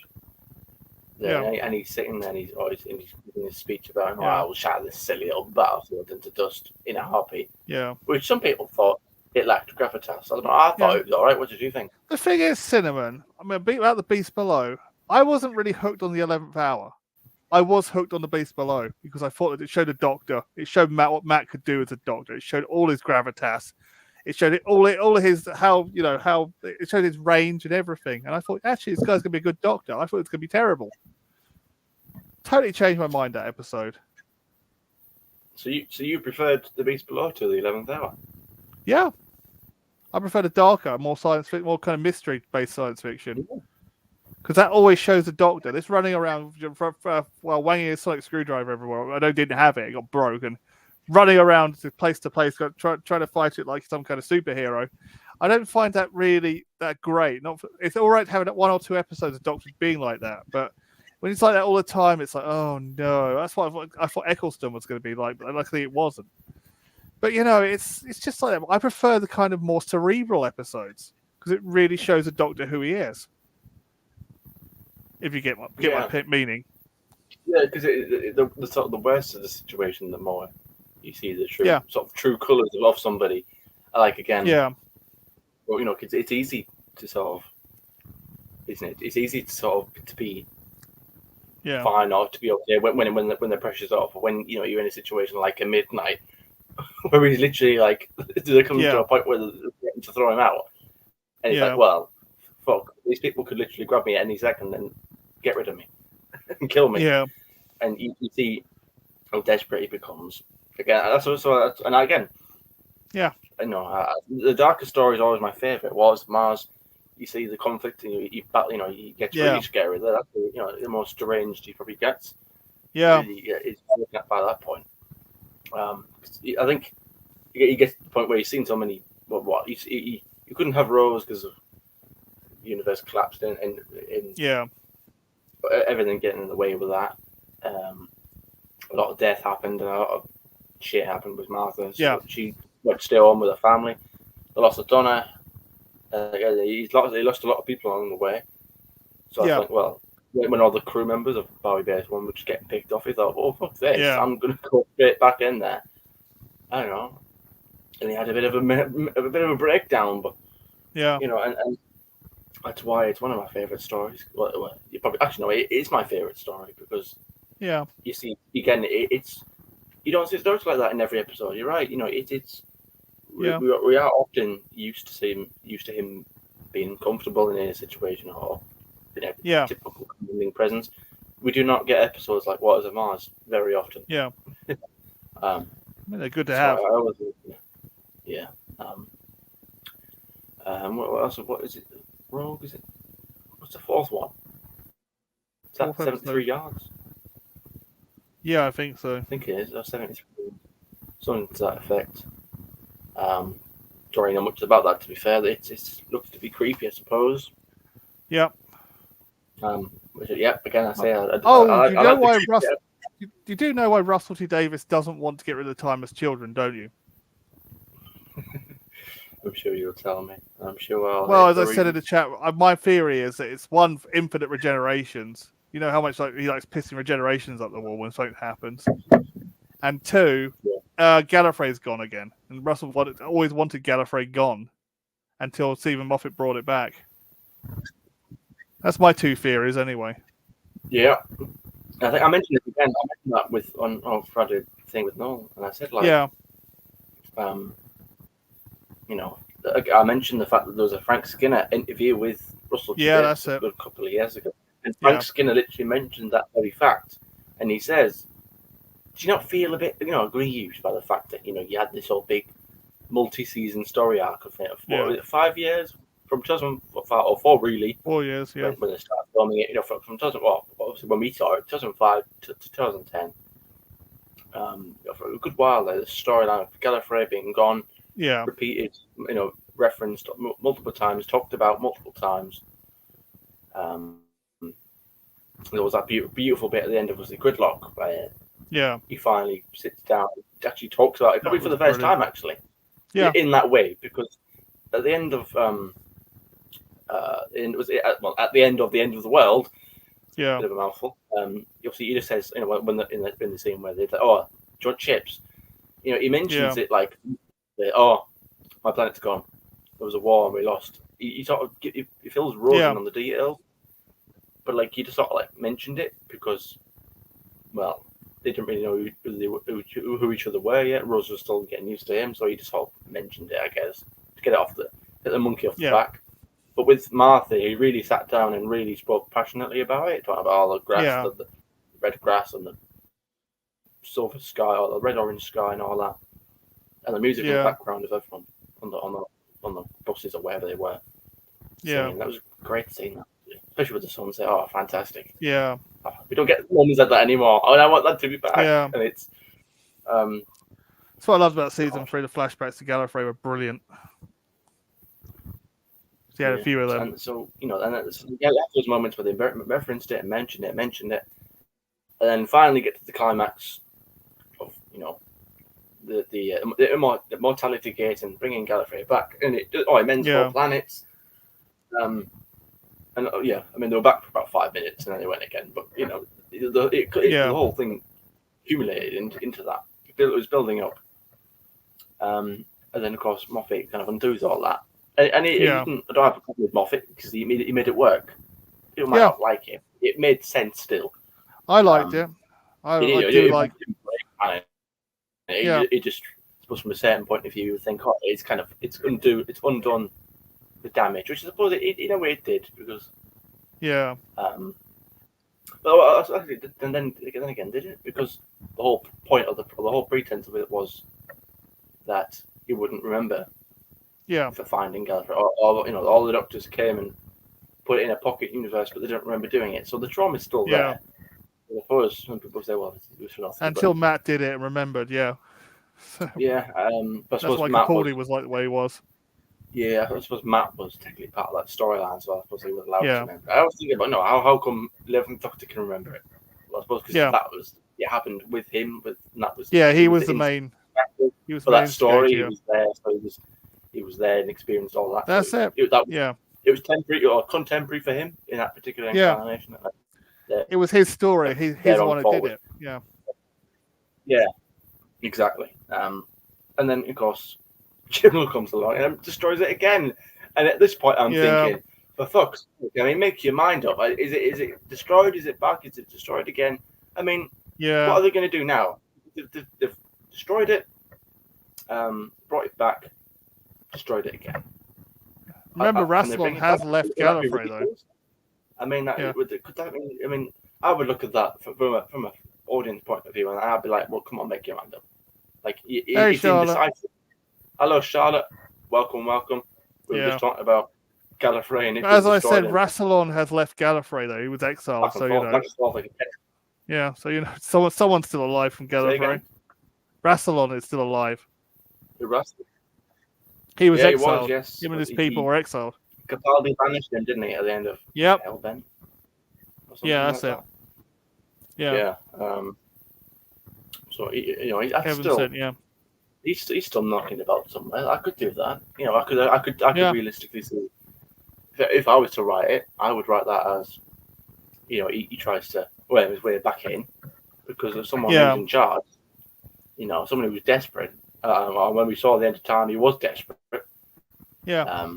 then and he's sitting there and he's giving his speech about I will shatter this silly old battlefield into dust in a heartbeat. Yeah, which some people thought it lacked gravitas. I don't know. I thought it was all right. What did you think? The thing is, Cinnamon. I mean, about the Beast Below, I wasn't really hooked on the 11th hour. I was hooked on the Beast Below because I thought that it showed a Doctor. It showed Matt what Matt could do as a Doctor. It showed all his gravitas. It showed all of his how it showed his range and everything. And I thought, actually, this guy's gonna be a good Doctor. I thought it was gonna be terrible. Totally changed my mind that episode. So you preferred the Beast Below to the 11th hour? Yeah, I prefer the darker, more science fiction, more kind of mystery-based science fiction. Because that always shows the Doctor. This running around, wanging his sonic screwdriver everywhere. I know he didn't have it; it got broken. Running around to place, trying to fight it like some kind of superhero. I don't find that really that great. It's all right having 1 or 2 episodes of Doctor being like that, but when it's like that all the time, it's like, oh no. That's what I thought Eccleston was going to be like, but luckily it wasn't. But it's just like that. I prefer the kind of more cerebral episodes because it really shows the Doctor who he is. If you get my meaning. Yeah, because the sort of the worse of the situation, the more you see the true colours of somebody. Like again, well, it's easy to sort of, isn't it? It's easy to sort of to be fine or to be okay when the pressure's off. Or when you're in a situation like a midnight where he's literally like there comes to a point where they're getting to throw him out, and he's like, well, fuck, these people could literally grab me at any second and get rid of me and kill me. Yeah. And you see how desperate he becomes. Again, that's also, and again, the darker story is always my favorite. Was Mars? You see the conflict, and he gets really scary. That's the most deranged he probably gets. Yeah, he's looking at by that point. I think he gets to the point where he's seen so many. You couldn't have Rose because of the universe collapsed and everything getting in the way with that. A lot of death happened and a lot of shit happened with Martha. So she went to stay home with her family. The loss of Donna. He lost a lot of people along the way. So I think, well, when all the crew members of Bowie Base 1 were just getting picked off, he thought, well, fuck this. I'm going to go straight back in there. I don't know. And he had a bit of a breakdown, but and that's why it's one of my favorite stories. Well, you probably actually know it is my favorite story because you see again it's you don't see stories like that in every episode. You're right. We are often used to him being comfortable in a situation or in a typical commanding presence. We do not get episodes like Waters of Mars very often. They're good to have. What else? What is it? Rogue? Is it? What's the 4th one? Is that 73 yards? Yeah, I think so. I think it is. 73. Something to that effect. Don't really know much about that, to be fair. It looks to be creepy, I suppose. Yeah. Yep. Again, I say. Oh, do you I know like why the You do know why Russell T Davies doesn't want to get rid of the time as children, don't you? I'm sure you'll tell me. I'm sure I'll. Well, as I said in the chat, my theory is that it's one, infinite regenerations. You know how much he likes pissing regenerations up the wall when something happens. And two, Gallifrey's gone again. And Russell always wanted Gallifrey gone until Stephen Moffat brought it back. That's my two theories, anyway. Yeah. I think I mentioned it again. I mentioned that with on Friday thing with Noel, and I said like, you know, I mentioned the fact that there was a Frank Skinner interview with Russell T Davies a good couple of years ago, and Frank Skinner literally mentioned that very fact, and he says, "Do you not feel a bit, aggrieved by the fact that you had this whole big multi-season story arc of 5 years from 2005 or 4 really, 4 years, when they started filming it, from 2000, obviously when we saw it, 2005 to 2010, for a good while there, the storyline of Gallifrey being gone, repeated, referenced multiple times, talked about multiple times. There was that beautiful bit at the end of the Gridlock where he finally sits down, actually talks about it, probably for the first time actually, in that way, because at the end of at the end of the world, bit of a mouthful. Obviously, he just says, when in the scene where they're like, "Oh, do you want chips?" He mentions it like, "Oh, my planet's gone. There was a war and we lost." He sort of he feels rosy on the detail, but like he just sort of like mentioned it because, well, they didn't really know who each other were yet. Rose was still getting used to him, so he just sort of mentioned it, I guess, to get the monkey off the back. But with Martha, he really sat down and really spoke passionately about it, talking about all the grass, the red grass, and the silver sky, or the red-orange sky, and all that, and the music in the background of everyone on the buses or wherever they were. Singing. That was a great scene, especially with the sunset. Oh, fantastic! Yeah, we don't get moments like that anymore, and I want that to be back. Yeah, and it's that's what I loved about season 3. The flashbacks to Gallifrey were brilliant. A few of them. And so, and those moments where they referenced it and mentioned it, and then finally get to the climax of, the Immortality Gate and bringing Gallifrey back, and it meant 4 planets. And I mean, they were back for about 5 minutes, and then they went again. But the whole thing accumulated into that. It was building up, and then of course Moffat kind of undoes all that. And I don't have a problem with Moffat because he made it work. People might not like it. It made sense still. I liked it. I do like it. It just, I suppose, from a certain point of view, you think, it's undone the damage, which I suppose in a way it did, because but then again, did it? Because the whole point of the whole pretense of it was that he wouldn't remember. For finding Gallifrey, or all the doctors came and put it in a pocket universe, but they don't remember doing it. So the trauma is still there. I suppose some people say, "Well, it was nothing." Until Matt did it and remembered, but that's why Capaldi was like the way he was. Yeah, I suppose Matt was technically part of that storyline, so I suppose he was allowed to remember. I was thinking about how come 11th Doctor can remember it? Well, I suppose because it happened with him, but that was he was the main. He was for that story. He was there, so he was there and experienced all that. That's so it was temporary or contemporary for him in that particular incarnation. It was his story. He's the one who did it. Yeah, exactly. And then of course, Chibnall comes along and destroys it again. And at this point, I'm thinking, for fuck's sake, I mean, make your mind up. Is it destroyed? Is it back? Is it destroyed again? I mean, what are they going to do now? They've destroyed it, brought it back, destroyed it again. Remember, Rassilon has left Gallifrey, though. I mean, could that mean? I mean, I would look at that from an audience point of view, and I'd be like, "Well, come on, make your mind up." Like, it's indecisive. Hello, Charlotte. Welcome. We were just talking about Gallifrey, and as I said, Rassilon has left Gallifrey, though. He was exiled, so so someone's still alive from Gallifrey. Rassilon is still alive. He was exiled. Him and his people were exiled. Capaldi banished him, didn't he, at the end of Hellbent? or something Yeah, like that's it. that. Yeah. So I Kevin still said, yeah. he's still knocking about somewhere. I could do that. I could Yeah. realistically see if I was to write it, I would write that as he tries to wear his way back in because of someone Yeah. who's in charge. Someone who was desperate. When we saw the end of time, he was desperate. Yeah.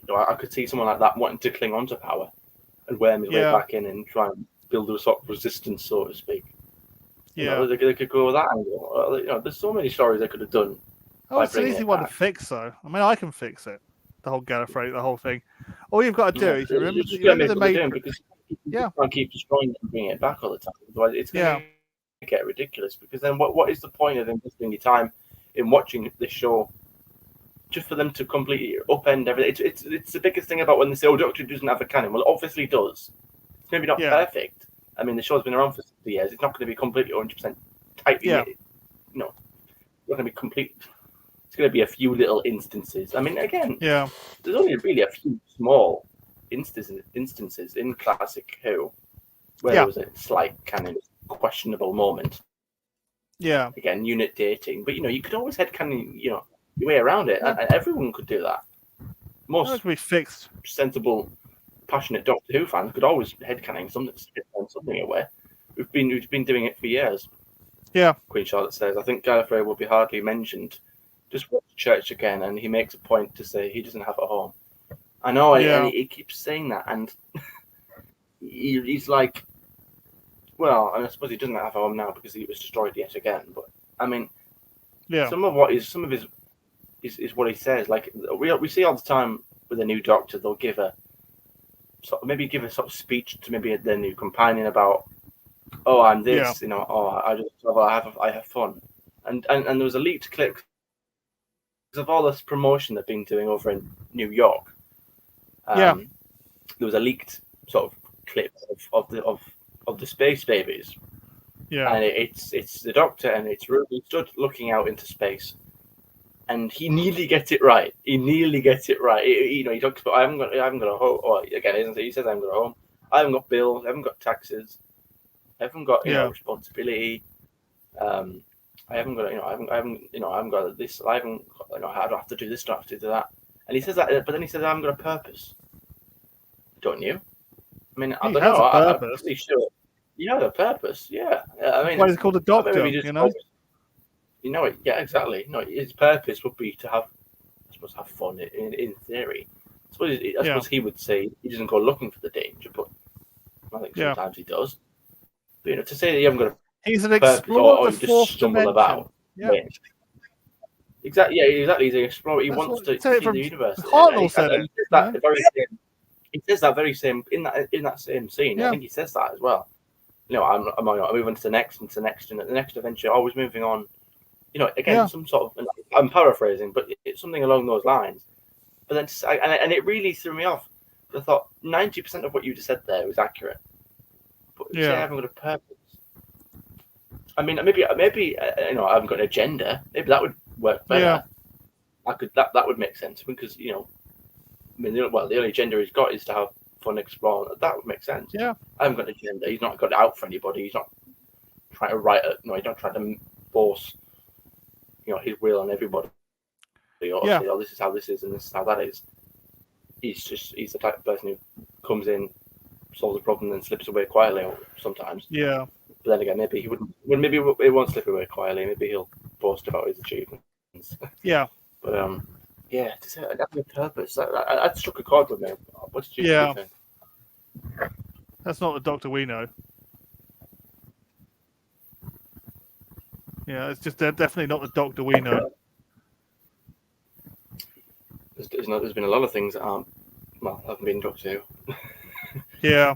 I could see someone like that wanting to cling on to power and worm his way Yeah. back in and try and build a sort of resistance, so to speak. Yeah. They could go with that angle. There's so many stories they could have done. Oh, it's an easy one to fix, though. I mean, I can fix it. The whole Gallifrey, the whole thing. All you've got to do is remember the Matrix. Because you can't keep destroying it and bringing it back all the time. Otherwise, it's going to get ridiculous. Because then, what is the point of investing your time in watching this show just for them to completely upend everything? It's the biggest thing about when they say, "Oh, Doctor doesn't have a canon." Well, it obviously does. It's maybe not perfect. I mean, the show's been around for 60 years. It's not going to be completely 100% tightly knitted. It's not going to be complete. It's going to be a few little instances. I mean, again, there's only really a few small instances in classic Who where there was a slight kind of questionable moment. Yeah. Again, unit dating, but you could always headcanon your way around it, and everyone could do that. Most could be fixed. Sensible, passionate Doctor Who fans could always headcanon something away. We've been doing it for years. Yeah. Queen Charlotte says, "I think Gallifrey will be hardly mentioned. Just watch church again," and he makes a point to say he doesn't have a home. I know, and he keeps saying that, and he's like, well, and I suppose he doesn't have a home now because he was destroyed yet again. But I mean, some of his is what he says. Like we see all the time with a new Doctor, they'll give a sort of speech to maybe their new companion about, "Oh, I'm this," I have fun, and there was a leaked clip of all this promotion they've been doing over in New York. There was a leaked sort of clip of the Space Babies. Yeah. And it's the Doctor and it's Ruby stood looking out into space. And he nearly gets it right. He talks about I haven't got a home. Or again, he says I haven't got a home. I haven't got bills. I haven't got taxes. I haven't got responsibility. I haven't got this. I haven't. I don't have to do this. Don't have to do that. And he says that, but then he says I haven't got a purpose. Don't you? I mean, I don't know. I'm pretty sure. You have a purpose. Yeah. I mean, why is it called a Doctor? Yeah, exactly. No, his purpose would be to have fun. In theory, I suppose he would say he doesn't go looking for the danger, but I think sometimes he does. But to say that you haven't got a he's an explorer or of the you just stumble about. Yeah. Exactly. Yeah, exactly. He's an explorer. He wants to see the universe. He says that very same in that same scene. I think he says that as well. I'm moving to the next and to the next and the next adventure. Always moving on. Again, some sort of. I'm paraphrasing, but it's something along those lines. But then, and it really threw me off. I thought 90% of what you just said there was accurate. But you say I haven't got a purpose. I mean, maybe I haven't got an agenda. Maybe that would work better. That would make sense because the only agenda he's got is to have fun, explore. That would make sense. Yeah, I haven't got an agenda. He's not got it out for anybody. He's not trying to write it. He's not trying to force his will on everybody. Or say, "Oh, this is how this is and this is how that is." He's the type of person who comes in, solves a problem, and slips away quietly sometimes. Yeah. But then again, maybe he wouldn't. Well, maybe he won't slip away quietly. Maybe he'll boast about his achievements. Yeah. But to say that's a purpose. That struck a chord with me. What did you think? That's not the Doctor we know. Yeah, it's just definitely not the Doctor we know. There's been a lot of things that haven't been Doctor Who. Yeah.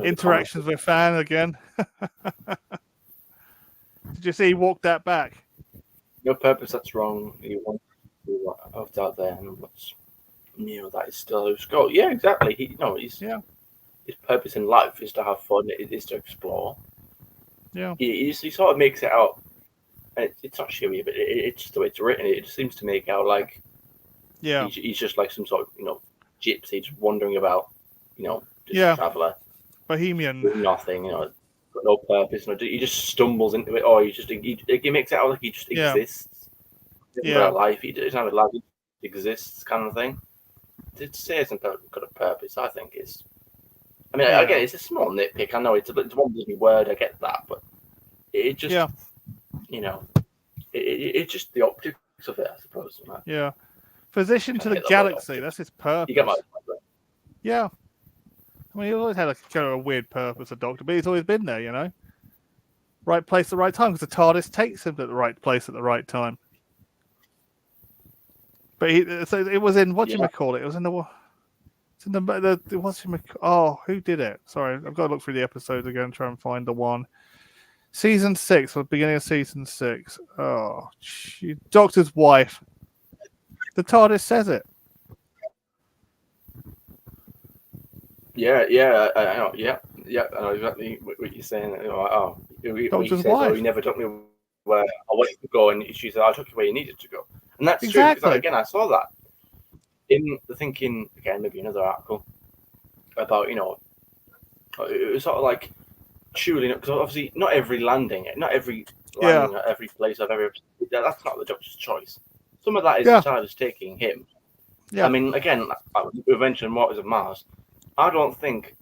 Interactions with fan again. Did you see he walked that back? No purpose, that's wrong. You want to do what's out there and what's that is still who's got. Yeah, exactly. His purpose in life is to have fun, it is to explore. Yeah. He sort of makes it out. It's not showy, but it's just the way it's written. It just seems to make out like he's just like some sort of gypsy just wandering about, just a traveller. Bohemian. with nothing, got no purpose. He just stumbles into it, or he makes it out like he just exists. He hasn't got a life. He doesn't have a life. He exists, kind of thing. To say it's got a purpose, I think is. I mean, again, it's a small nitpick. I know it's one bloody word. I get that, but it just, it's just the optics of it, I suppose. Right? Yeah, physician to the galaxy. That's his purpose. You get my yeah. I mean, he always had kind of a weird purpose, a doctor, but he's always been there, Right place at the right time, because the TARDIS takes him to the right place at the right time. But so it was in, whatchamacallit? It was in the... who did it? Sorry, I've got to look through the episodes again and try and find the one. Season 6, or beginning of season 6. Oh, Doctor's wife. The TARDIS says it. I know. I know exactly what you're saying. Doctor's wife. He never took me where I wanted to go, and she said, I took you where you needed to go. And that's exactly. True, because again, I saw that in the thinking, again, maybe another article about, it was sort of like, surely, because obviously not every landing, not every place I've ever, that's not the Doctor's choice. Some of that is the TARDIS taking him. Yeah. I mean, again, we mentioned Waters of Mars. I don't think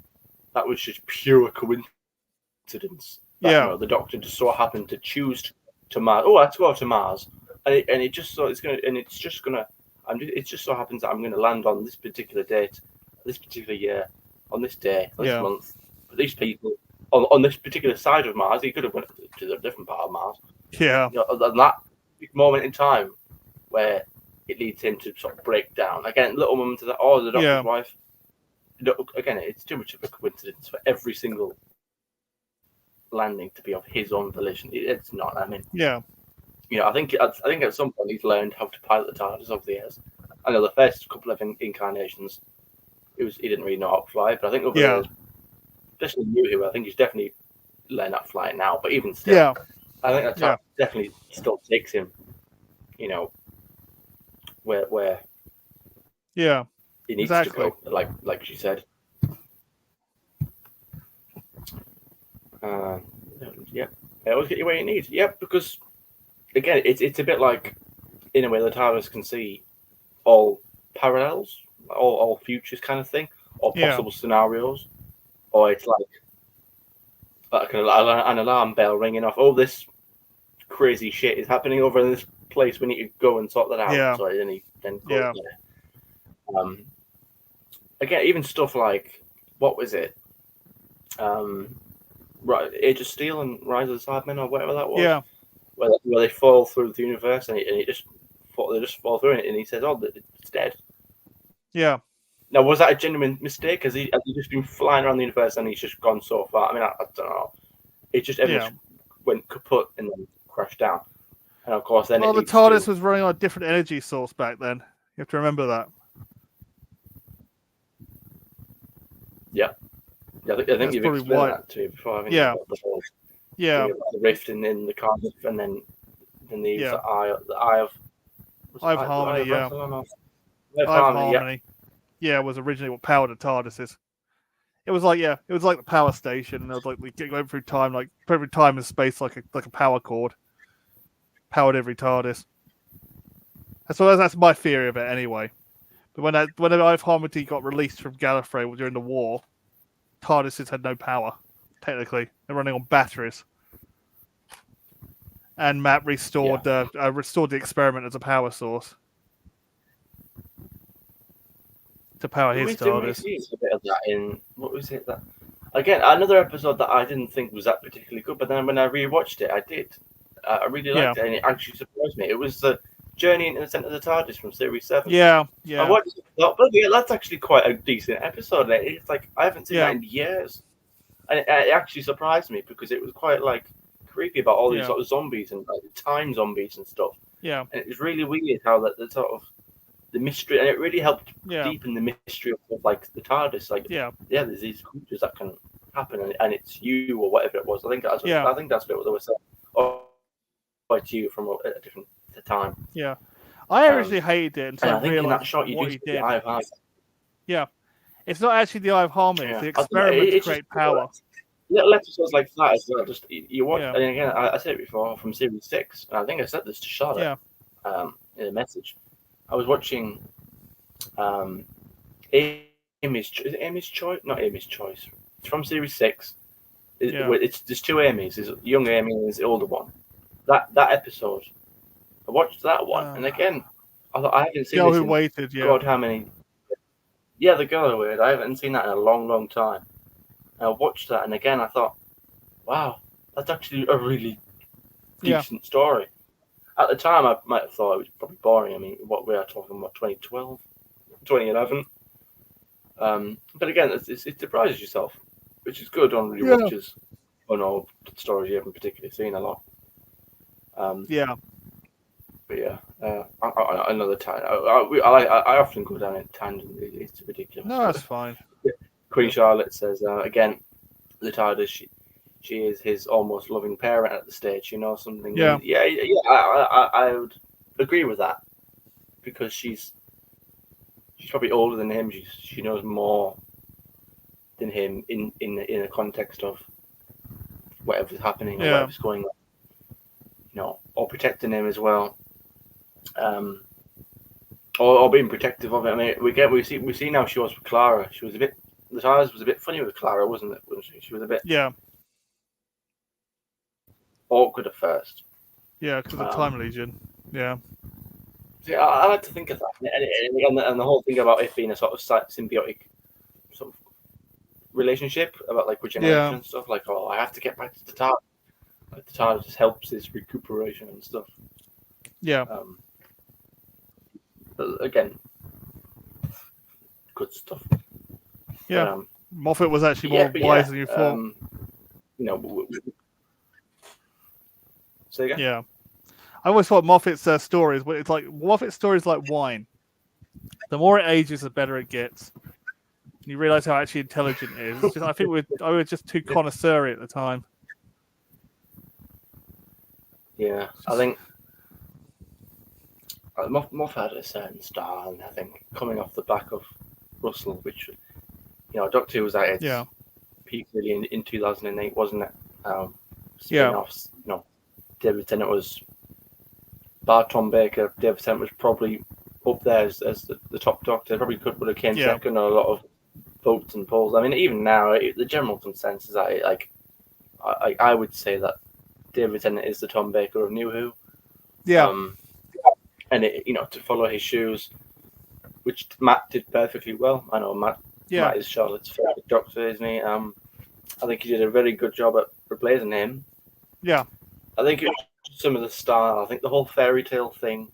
that was just pure coincidence. That, the Doctor just so happened to choose to Mars. Oh, let's go to Mars, and it just so it's just so happens that I'm going to land on this particular date, this particular year, on this day, this month. But these people on this particular side of Mars, he could have went to a different part of Mars. Yeah. On that moment in time where it leads him to sort of break down. Again, little moment of that. Oh, the Doctor's wife. Again, it's too much of a coincidence for every single landing to be of his own volition. It's not. I mean, I think at some point he's learned how to pilot the TARDIS over the years. I know the first couple of incarnations, he didn't really know how to fly, but I think over the years, especially New Who, I think he's definitely learned how to fly now. But even still, I think that definitely still takes him, where he needs to go, like she said. Always get you where you need. Because again, it's a bit like, in a way, the TARDIS can see all parallels, all futures kind of thing, or possible scenarios, or it's like an alarm bell ringing off. Oh, this crazy shit is happening over in this place. We need to go and sort that out. Yeah. So then he goes there. Again, even stuff like, what was it? Age of Steel and Rise of the Cybermen, or whatever that was. Yeah. Where they fall through the universe and they just fall through it, and he says, "Oh, it's dead." Yeah. Now, was that a genuine mistake? Has he just been flying around the universe and he's just gone so far? I mean, I don't know. It just went kaput and then crashed down. And of course, then the TARDIS was running on a different energy source back then. You have to remember that. Yeah. I think you've explained that to me before, haven't you? The rift and then the Cardiff, and then the Eye of Harmony. Eye of Harmony. Yeah, it was originally what powered the TARDISes. It was like the power station. And it was like we going through time, like every time and space, like a power cord. Powered every TARDIS. That's my theory of it anyway. But when the Eye of Harmony got released from Gallifrey during the war, TARDISes had no power. Technically, they're running on batteries. And Matt restored the experiment as a power source to power his TARDIS. A bit of that in, what was it that? Again, another episode that I didn't think was that particularly good, but then when I rewatched it, I did. I really liked it, and it actually surprised me. It was the Journey into the Centre of the TARDIS from Series 7. Yeah. I watched it, but that's actually quite a decent episode. It's like, I haven't seen that in years. And it actually surprised me because it was quite creepy about all these sort of zombies and time zombies and stuff. Yeah. And it was really weird how the sort of the mystery, and it really helped deepen the mystery of the TARDIS. There's these creatures that can happen, and it's you or whatever it was. I think that's what they were saying. Oh, it's you from a different time. Yeah, I originally hated it until I think in that shot you what do he see did. the Eye of Harmony. Yeah, It's not actually the eye of Harmony. It's the I don't know, experiment to it's create just power. little episodes like that as well. Just you watch, Yeah. and again, I said it before from series 6. And I think I said this to Charlotte in a message. I was watching Amy's Choice, not Amy's Choice. It's from series 6. It's there's two Amy's. There's young Amy and there's the older one. That episode, I watched that one, and again, I thought I haven't seen Girl this Who in Waited. Yeah. God how many. Yeah, the Girl Who Waited. I haven't seen that in a long, long time. And I watched that, and again, I thought, wow, that's actually a really decent story. At the time, I might have thought it was probably boring. I mean, what we are talking about, 2012, 2011. But again, it surprises yourself, which is good on rewatches on old stories you haven't particularly seen a lot. But yeah, another time. I often go down a tangent. It's ridiculous. No, that's fine. Queen Charlotte says again, the TARDIS. She is his almost loving parent at the stage. You know something. Yeah. I would agree with that because she's probably older than him. She knows more than him in a context of whatever's happening or whatever's going on. You know, or protecting him as well. Or being protective of it. I mean, we see now she was with Clara. She was the TARDIS was a bit funny with Clara, wasn't it? She was a bit awkward at first. Yeah, because of the Time Legion. Yeah. See, I like to think of that, and the whole thing about it being a sort of symbiotic sort of relationship about like regeneration and stuff. Like, I have to get back to the TARDIS. Like the TARDIS just helps his recuperation and stuff. Yeah. But again, good stuff. Yeah. But, Moffat was actually more wise than you thought. You know. Say again? Yeah. I always thought Moffat's stories, but it's like Moffat's stories like wine. The more it ages, the better it gets. You realise how actually intelligent it is. It's just, I think I was just too connoisseur at the time. Yeah, I think Moffat had a certain style, and I think coming off the back of Russell, which Doctor Who was at its peak really in 2008, wasn't it? Spin-offs, David Tennant was Tom Baker. David Tennant was probably up there as the top Doctor. Probably would have came second on a lot of votes and polls. I mean, even now, the general consensus, I would say that David Tennant is the Tom Baker of New Who. Yeah. And to follow his shoes, which Matt did perfectly well. I know Matt is Charlotte's favorite Doctor, isn't he? I think he did a very good job at replacing him. Yeah. I think it was some of the style. I think the whole fairy tale thing,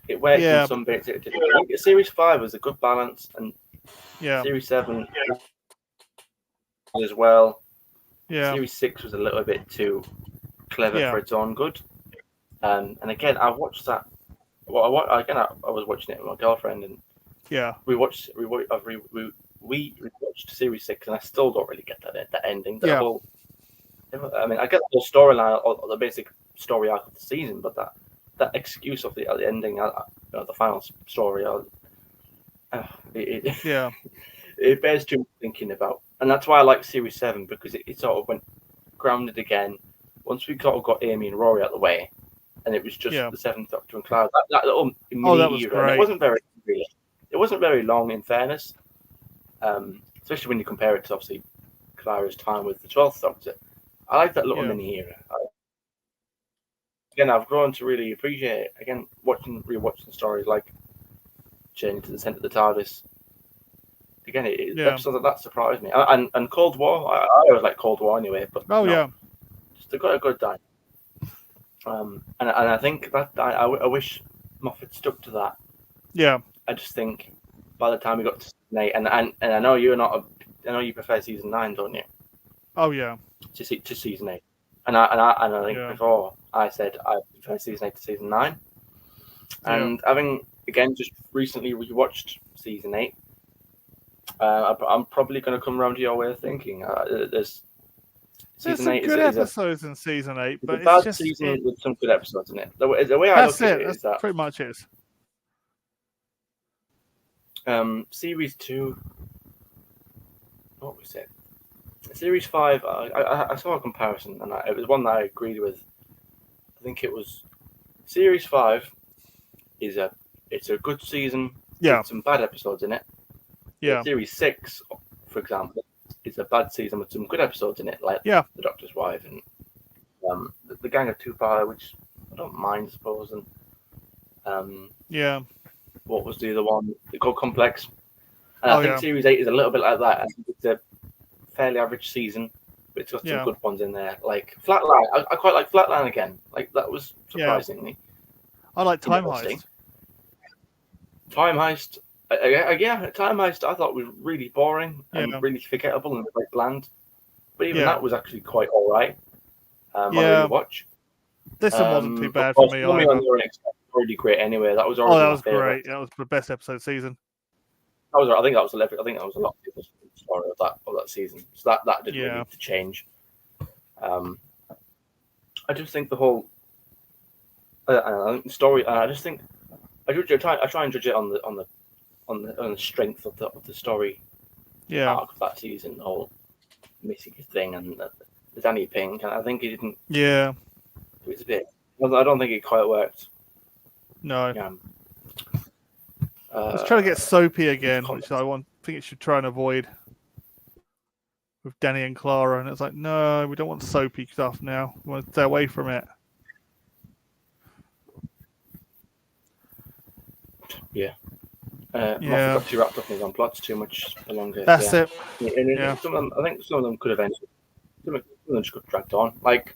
it worked in some bits. I think Series 5 was a good balance, and Series 7 as well. Yeah. Series 6 was a little bit too clever for its own good. And again, I watched that. Well, I was watching it with my girlfriend, and we watched Series 6, and I still don't really get that ending. The whole, I mean, I get the whole storyline or the basic story arc of the season, but that excuse of the ending, the final story, it bears too much thinking about, and that's why I like Series 7 because it sort of went grounded again. Once we got Amy and Rory out of the way, and it was just the Seventh Doctor and Cloud. That little mini era. And it wasn't very long, in fairness. Especially when you compare it to obviously Clara's time with the 12th Doctor. I like that little mini era. Again, I've grown to really appreciate it. Again, rewatching stories like Journey to the Centre of the TARDIS. Again, episodes that surprised me. And Cold War. I always like Cold War anyway. But just got a good time. And I think that I wish Moffat stuck to that. Yeah. I just think by the time we got to season 8, and I know you're not. I know you prefer season 9, don't you? Oh yeah. To season 8, and I think before I said I prefer season 8 to season 9, and having again just recently rewatched season 8, I'm probably going to come around to your way of thinking. There's some good episodes in season 8, but it's bad just season with some good episodes in it. The way I look at it is that pretty much is. Series 2, what was it? Series 5. I saw a comparison, and it was one that I agreed with. I think it was Series 5 it's a good season with some bad episodes in it. Yeah. Series 6, for example, is a bad season with some good episodes in it, like The Doctor's Wife and the Gang of Two-Parter, which I don't mind, I suppose. And what was the other one? The Gold Complex. And I think Series 8 is a little bit like that. I think it's a fairly average season, but it's got some good ones in there. Like Flatline, I quite like Flatline again. Like that was surprisingly. I like Time Heist. Time Heist, Time Heist. I thought was really boring and really forgettable and quite bland. But even that was actually quite all right. On the watch. This one wasn't too bad for me either. Already great anyway. That was already that was great. That was the best episode season. I think that was a lot of people's story of that season. So that didn't really need to change. I just think the whole story. I just think I try and judge it on the strength of the story arc of that season. The whole missing thing and the Danny Pink. And I think he didn't. Yeah. It was a bit. I don't think it quite worked. No. Let's try to get soapy again, which think it should try and avoid with Danny and Clara. And it's like, no, we don't want soapy stuff now. We want to stay away from it. Yeah. Moffat got too wrapped up in his own plots too much for longer. That's it. Some of them, I think some of them could have ended. Some of them just got dragged on. Like,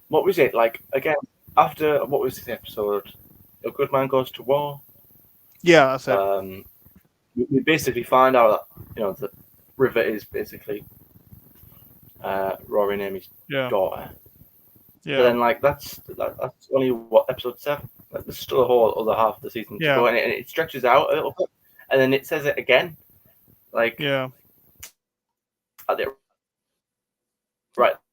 what was it? Like, again, after, what was the episode? A Good Man Goes to War? Yeah, that's it. We basically find out that, that River is basically Rory and Amy's daughter. Yeah. But then, like, that's only, episode 7? Like, there's still a whole other half of the season to go, and it stretches out a little bit, and then it says it again. Like, at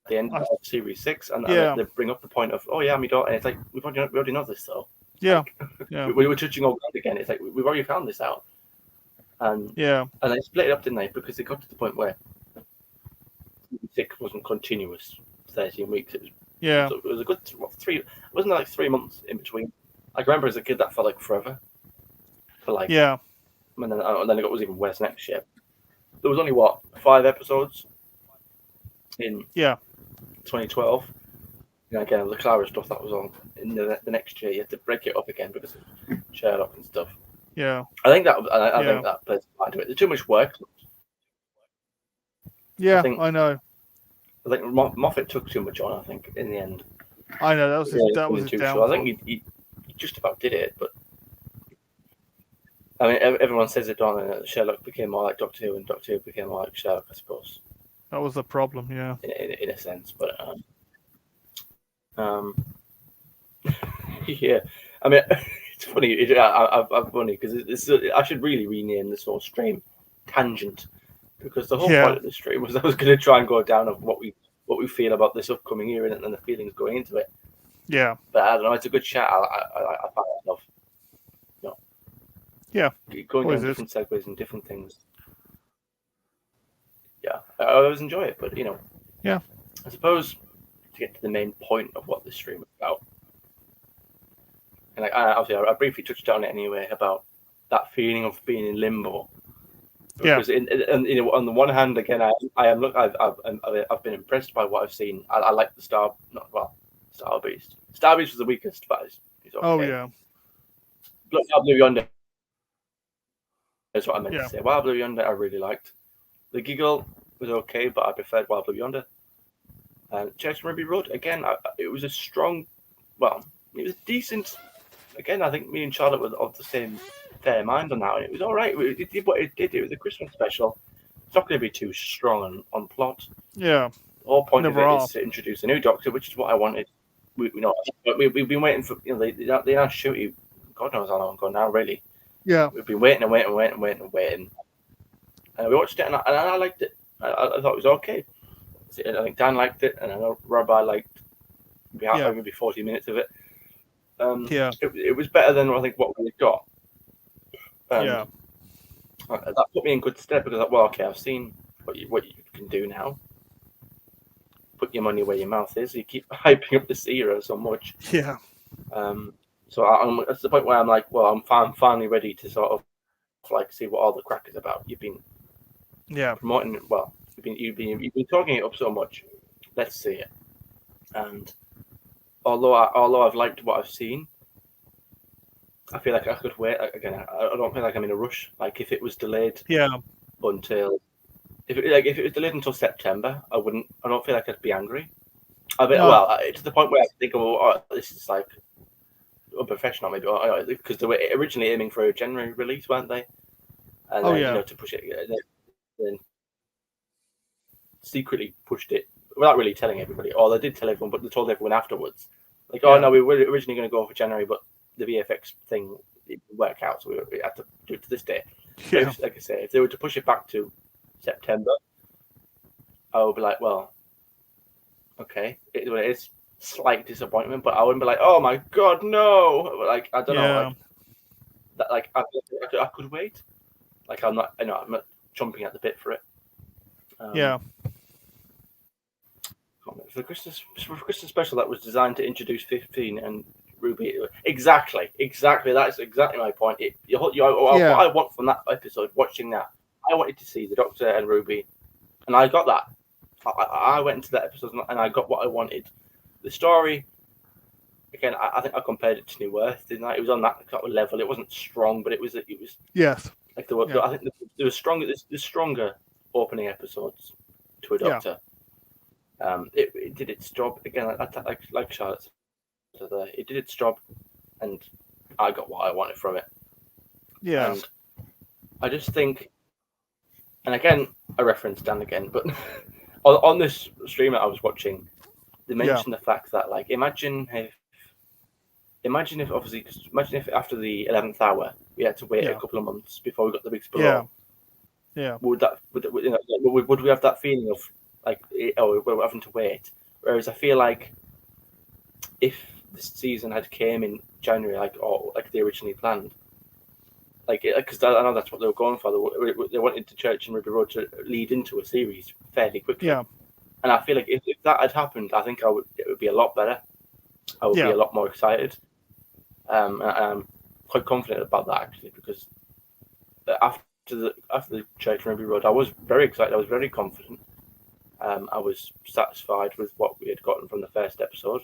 the end of Series 6, and they bring up the point of, my daughter, and it's like, we already know this, though. Yeah. Like, we were touching all ground again. It's like, we've already found this out. And they split it up, didn't they? Because it got to the point where 6 wasn't continuous 13 weeks. It was so it was a good 3. Wasn't there like 3 months in between? I remember as a kid that felt like forever. For like and then it was even worse next year. There was only 5 episodes in 2012. Again, the Clara stuff that was on in the next year. You had to break it up again because of Sherlock and stuff. Yeah, I think that plays a part to it. There's too much work. Yeah, I know. I think Moffat took too much on. I think in the end. I know that was his downfall. I think he just about did it, but I mean, everyone says it, don't they? That Sherlock became more like Doctor Who, and Doctor Who became more like Sherlock, I suppose. That was the problem, yeah. In a sense, but yeah. I mean, it's funny. I'm funny because I should really rename this whole stream Tangent, because the whole point of the stream was I was going to try and go down of what we feel about this upcoming year and the feelings going into it. Yeah. But I don't know. It's a good chat. I find myself, going down different segues and different things. Yeah, I always enjoy it, but I suppose to get to the main point of what this stream is about, and obviously I briefly touched on it anyway about that feeling of being in limbo. Because on the one hand, again, I've been impressed by what I've seen. I like the Star Beast. Star Beast was the weakest, but he's okay. Oh yeah. Wild Blue Yonder. That's what I meant to say. Wild Blue Yonder, I really liked. The Giggle was okay, but I preferred Wild Blue Yonder. Church from Ruby Road, again, it was a strong. Well, it was decent. Again, I think me and Charlotte were of the same fair mind on that, and it was all right. It did what it did. It was a Christmas special. It's not going to be too strong on plot. Yeah. The whole point of it is to introduce a new Doctor, which is what I wanted. We've been waiting for they announced Shooty. God knows how long ago now, really. Yeah. We've been waiting, and we watched it, and I liked it. I thought it was okay. I think Dan liked it, and I know Rabbi liked maybe 40 minutes of it. It was better than I think what we got. That put me in good stead because I've seen what you can do now. Put your money where your mouth is. You keep hyping up this era so much. Yeah. So I'm at the point where I'm like, well, I'm finally ready to sort of like see what all the crack is about. You've been promoting it well. You've been talking it up so much. Let's see it. And although I've liked what I've seen, I feel like I could wait. Again, I don't feel like I'm in a rush. Like if it was delayed until if it was delayed until September, I don't feel like I'd be angry. Well, to the point where I think, oh, this is like unprofessional, maybe, because they were originally aiming for a January release, weren't they? And then, to push it, then secretly pushed it without really telling everybody. Or they did tell everyone, but they told everyone afterwards. Like, oh no, we were originally going to go for January, but the VFX thing didn't work out, so we had to do it to this day. Yeah. Like I say, if they were to push it back to September, I would be like, well, okay, it is slight disappointment, but I wouldn't be like, oh my god, no! Like I don't know, like that. Like I could wait. Like I'm not jumping at the bit for it. For the Christmas special that was designed to introduce 15 and Ruby. Exactly. That's exactly my point. What I want from that episode, watching that, I wanted to see the Doctor and Ruby, and I got that. I went into that episode and I got what I wanted. The story, again, I think I compared it to New Earth, didn't I? It was on that level. It wasn't strong, but it was. Yes. Like I think there was stronger. There's stronger opening episodes to a Doctor. It did its job again. Like Charlotte said, it did its job, and I got what I wanted from it. Yeah. And I just think, and again, I referenced Dan again, but on this stream that I was watching, they mentioned the fact that, like, imagine if after the 11th hour we had to wait a couple of months before we got the big spill. Would we have that feeling of like, we're having to wait? Whereas I feel like if this season had came in January, like they originally planned, like, because I know that's what they were going for. They wanted the Church and Ruby Road to lead into a series fairly quickly. Yeah. And I feel like if that had happened, I think it would be a lot better. I would be a lot more excited. I'm quite confident about that, actually, because after the Church and Ruby Road, I was very excited. I was very confident. I was satisfied with what we had gotten from the first episode,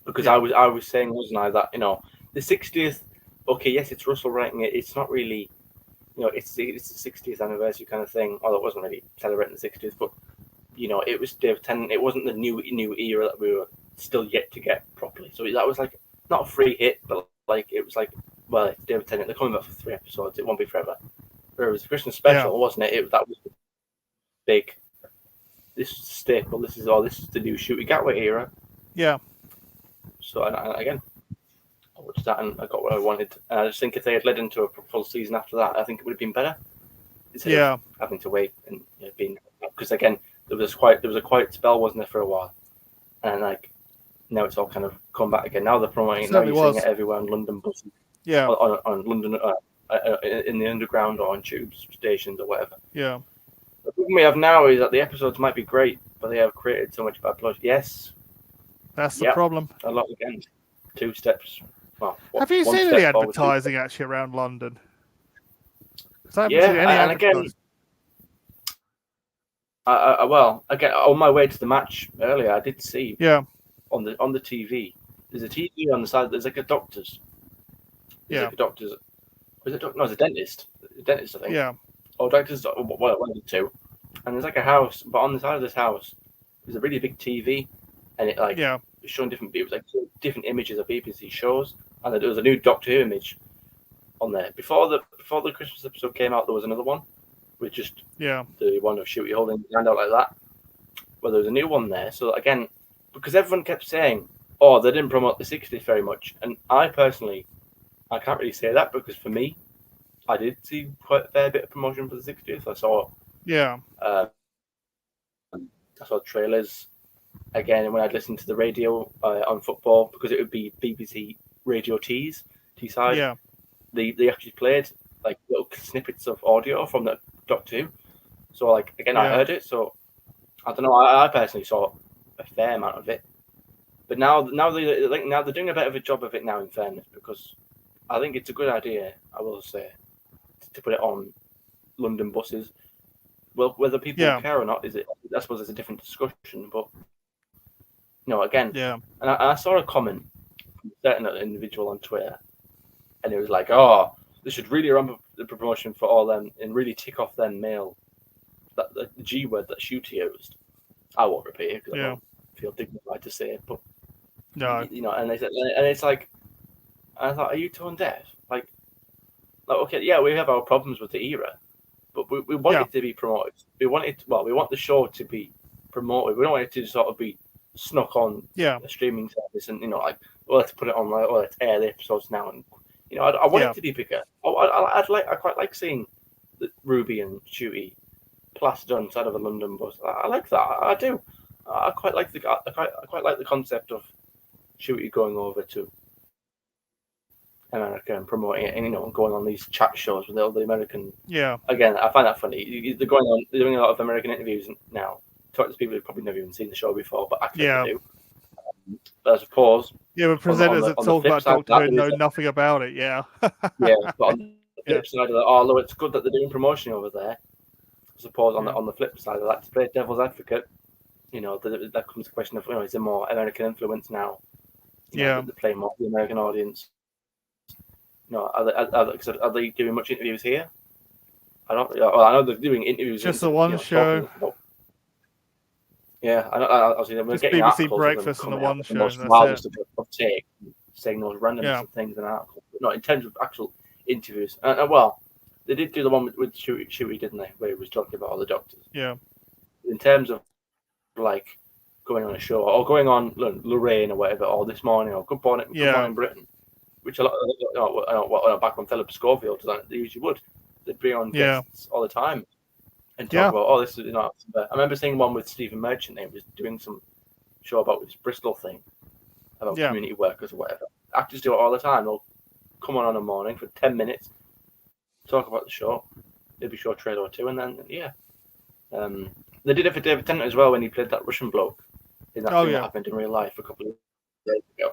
because I was saying, wasn't I, that the 60th. Okay, yes, it's Russell writing it. It's not really, it's the 60th anniversary kind of thing. Although it wasn't really celebrating the 60th, but it was David Tennant. It wasn't the new era that we were still yet to get properly. So that was like not a free hit, but like it was like, well, it's David Tennant. They're coming back for 3 episodes. It won't be forever. Whereas the Christmas special, wasn't it? That was the big. This is the staple. This is the new Shooty Gatway era. Yeah. So and again, I watched that and I got what I wanted. And I just think if they had led into a full season after that, I think it would have been better. Instead of having to wait and being, because again, there was a quiet spell, wasn't there, for a while, and like now it's all kind of come back again. Now they're promoting it. Now you're seeing it everywhere on London buses. Yeah. On London in the underground or on tube stations or whatever. Yeah. The problem we have now is that the episodes might be great, but they have created so much bad blood. Yes. That's the problem. A lot again. 2 steps. Well, have you seen any advertising actually around London? I haven't seen any and again, again, on my way to the match earlier, I did see on the TV. There's a TV on the side. There's like a doctor's. Like a doctor's. Was it? No, it's a dentist. A dentist, I think. Yeah. Or doctor's. One of the two. And there's like a house, but on the side of this house, there's a really big TV, and it like was showing different. It was like different images of BBC shows, and there was a new Doctor Who image on there. Before the Christmas episode came out, there was another one with just the one of Shooty holding his hand out like that. Well, there was a new one there. So again, because everyone kept saying, "Oh, they didn't promote the 60th very much," and I personally, I can't really say that, because for me, I did see quite a fair bit of promotion for the 60th. I saw I saw trailers again when I'd listen to the radio on football, because it would be BBC Radio Teesside. Yeah. They actually played like little snippets of audio from the Doctor Who, So like again, I heard it. So I don't know. I personally saw a fair amount of it. But now they're doing a bit of a job of it now. In fairness, because I think it's a good idea. I will say to put it on London buses. Well, whether people care or not, I suppose it's a different discussion. But again, and I saw a comment from a certain individual on Twitter, and it was like, "Oh, they should really ramp up the promotion for all them and really tick off them mail." That the G word that Shooty used. I won't repeat it because I don't feel dignified to say it, but and they said, and it's like, I thought, are you tone deaf? Like, okay, yeah, we have our problems with the era, but we want it to be promoted. We want the show to be promoted. We don't want it to sort of be snuck on a streaming service and let's put it on, let's air the episodes now, and I want it to be bigger. I quite like seeing Ruby and Shooty plastered on side of a London bus. I like that. I do. I quite like the concept of Shooty going over to America and promoting it, and going on these chat shows with all the American. Yeah. Again, I find that funny. They're doing a lot of American interviews now. Talking to people who've probably never even seen the show before, but actually they do. But I suppose. Yeah, but presenters that talk about Doctor Who know nothing about it. Yeah. Yeah, but on the flip side of that, although it's good that they're doing promotion over there, I suppose on the flip side of that, to play devil's advocate, that comes the question of is there more American influence now? They play more the American audience. Are they doing much interviews here? I don't. Well, I know they're doing interviews. Just the one show. Yeah, I was just getting BBC Breakfast and the one show. Most wildest of take, saying those random things in articles, but not in terms of actual interviews. Well, they did do the one with Shooty, didn't they? Where he was talking about all the doctors. Yeah. In terms of like going on a show or going on Lorraine or whatever, or This Morning or Good Morning Britain, which a lot back when Philip Schofield was on it, they usually would. They'd bring on guests all the time and talk about this is I remember seeing one with Stephen Merchant. He was doing some show about this Bristol thing about community workers or whatever. Actors do it all the time. They'll come on a morning for 10 minutes, talk about the show, maybe show a trailer or two, and then they did it for David Tennant as well when he played that Russian bloke in that thing that happened in real life a couple of years ago.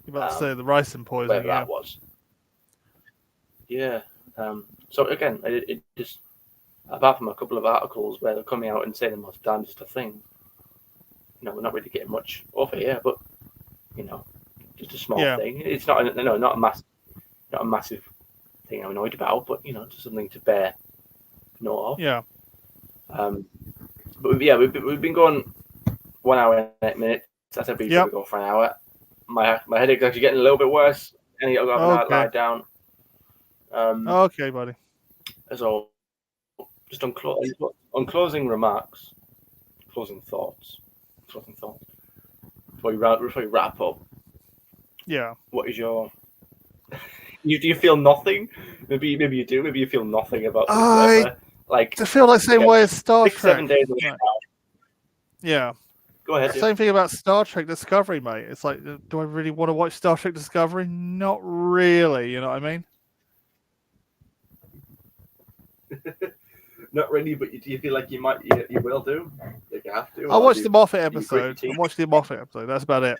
You're about to say the ricin poisoning. That was. Yeah. So again, it just, apart from a couple of articles where they're coming out and saying the most damnedest of things, we're not really getting much over here. But just a small thing. It's not a massive thing I'm annoyed about, but just something to bear note of. Yeah. But we've been going 1 hour and 8 minutes. I said before we go for an hour. My headache's actually getting a little bit worse. I need to go have a lie down. Okay, buddy. So, just on closing remarks, closing thoughts. Before we wrap up. Yeah. What is your? Do you feel nothing? Maybe you do. Maybe you feel nothing about this. Like to feel like the same way as Star Trek. 7 days away now. Yeah. Go ahead. Same thing about Star Trek Discovery, mate. It's like, do I really want to watch Star Trek Discovery? Not really. You know what I mean? Not really, but do you feel like you will do? Like you have to. I watched the Moffat episode. That's about it.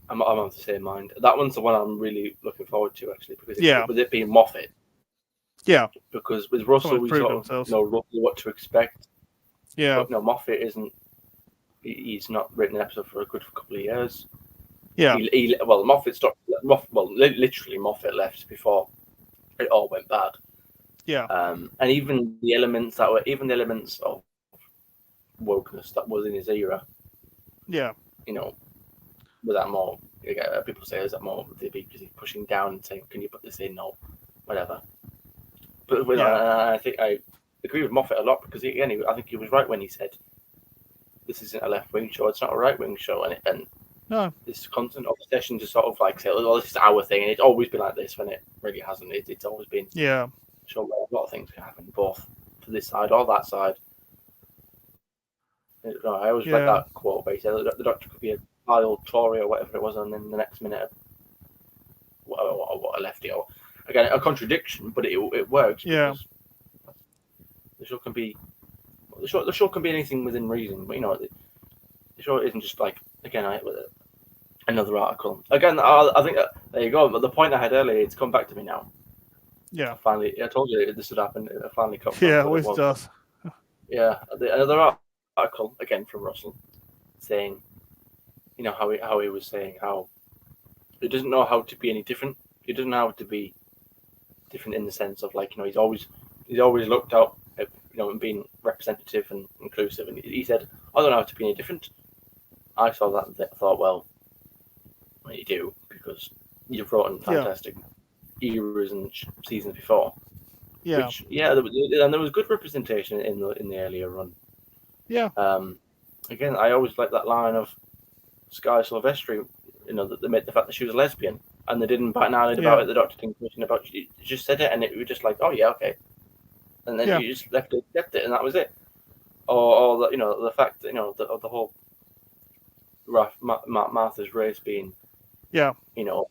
I'm on the same mind. That one's the one I'm really looking forward to, actually, because with it being Moffat. Yeah. Because with Russell, we sort of know roughly what to expect. Yeah. But no, Moffat isn't. He's not written an episode for a good couple of years. Yeah. Moffat stopped. Literally, Moffat left before it all went bad. Yeah. And even the elements of wokeness that was in his era. Yeah. Was that more? People say, is that more the BBC pushing down and saying, "Can you put this in?" or whatever. But I think I agree with Moffat a lot because I think he was right when he said, "This isn't a left-wing show; it's not a right-wing show," and no, this constant obsession to sort of like say, "Oh, this is our thing," and it's always been like this when it really hasn't. It's always been show where a lot of things can happen, both to this side or that side. I always like that quote where he said the Doctor could be a vile Tory or whatever it was, and then the next minute, what a lefty, or again a contradiction, but it works. Yeah. The show can be the show can be anything within reason, but the show isn't just like again another article. Again, I think there you go. But the point I had earlier, it's come back to me now. Yeah. Finally, I told you this would happen. I finally got. Yeah, always does. Yeah, another article again from Russell, saying, how he was saying how he doesn't know how to be any different. He doesn't know how to be different in the sense of like he's always looked out at and being representative and inclusive. And he said, I don't know how to be any different. I saw that and thought, well, you do because you've wrote in fantastic eras and seasons before. Yeah. Which, and there was good representation in the earlier run. Yeah. Again, I always like that line of Sky Silvestri, that they made the fact that she was a lesbian, and they didn't bat an eyelid about it. The doctor didn't question about it. She just said it, and it was just like, oh yeah, okay, and then you just left it, and that was it. Or the fact that the whole Martha's race being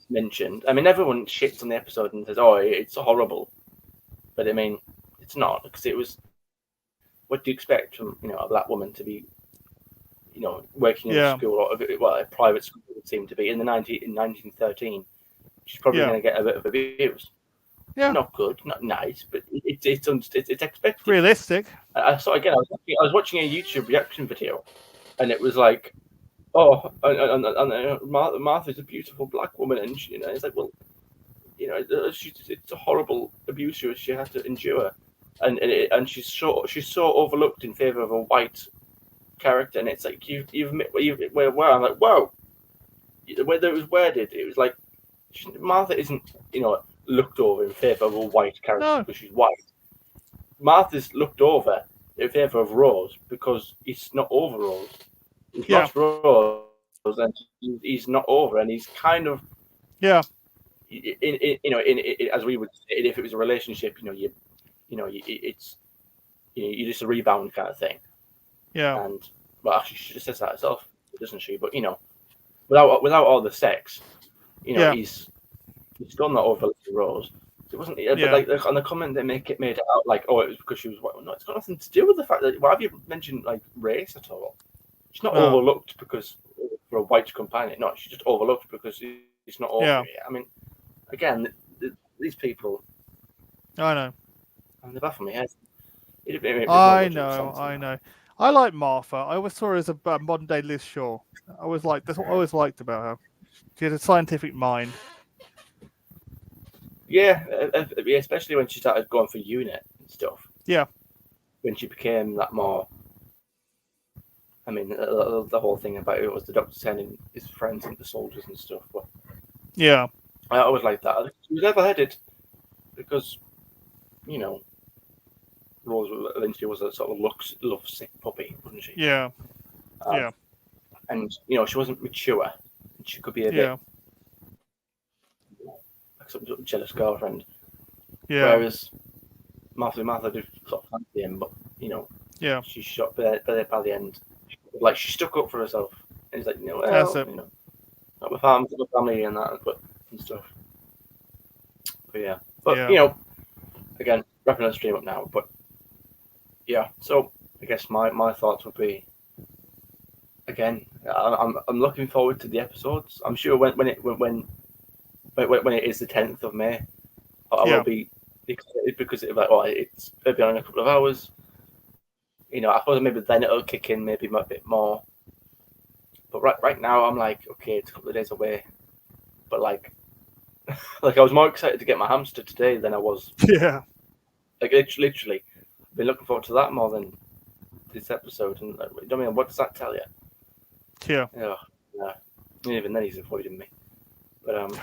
mentioned. I mean, everyone shits on the episode and says, oh, it's horrible. But I mean, it's not, because it was. What do you expect from a black woman to be, working in a school or a private school? It would seem to be in 1913. She's probably going to get a bit of abuse. Yeah, not good, not nice, but it's expected. Realistic. I was watching a YouTube reaction video, and it was like, oh, and Martha's a beautiful black woman, and it's like, well, it's a horrible abuse she had to endure, and she's so overlooked in favor of a white character, and it's like you've where I'm like, whoa, whether it was worded, it was like Martha isn't looked over in favor of a white character because she's white. Martha's looked over in favor of Rose because he's not over Rose. He's lost Rose, and he's not over, and he's kind of as we would say, if it was a relationship, it's you're just a rebound kind of thing. Yeah. And well, actually, she just says that herself, doesn't she? But without all the sex, he's done that over Rose. It wasn't, but like on the comment they made it out like, oh, it was because she was white. No, it's got nothing to do with the fact that. Why have you mentioned like race at all? She's not overlooked because for a white companion. No, she's just overlooked because he's not over it. I mean, again, these people. I know. And the back of my head. I know. I like Martha. I always saw her as a modern day Liz Shaw. That's what I always liked about her. She had a scientific mind. Yeah, especially when she started going for unit and stuff. Yeah. When she became that more. I mean, the whole thing about it was the doctor sending his friends into soldiers and stuff. But yeah, I always liked that. She was level-headed because, Rose eventually was a sort of love-sick puppy, wasn't she? Yeah. And she wasn't mature. She could be a bit like some sort of jealous girlfriend. Yeah. Whereas Martha did sort of fancy him, but she shot by the end. Like she stuck up for herself, and it's like not my family and that, and stuff. But again, wrapping the stream up now. But yeah, so I guess my thoughts would be, again, I'm looking forward to the episodes. I'm sure when it is the 10th of May, I will be excited because it'll be on in a couple of hours. I suppose maybe then it'll kick in maybe a bit more. But right now I'm like, okay, it's a couple of days away. But like I was more excited to get my hamster today than I was. Yeah. Like literally, I've been looking forward to that more than this episode. And I mean, what does that tell you? Yeah. Yeah. Even then he's avoiding me. But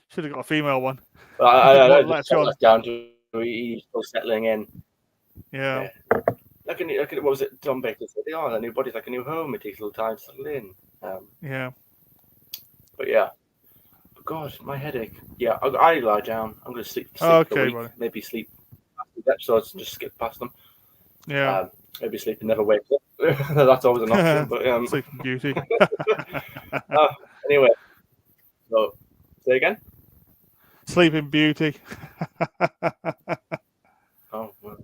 should have got a female one. But I just got down to he's still settling in. Yeah. Like what was it? Tom Baker said, "Oh, the new body's like a new home. It takes a little time to settle in." Yeah. But yeah. But God, my headache. Yeah, I lie down. I'm going to sleep for a week. Buddy. Maybe sleep past the episodes and just skip past them. Yeah. Maybe sleep and never wake up. That's always an option. But Sleeping Beauty. Anyway, so say again. Sleeping Beauty. Oh, well,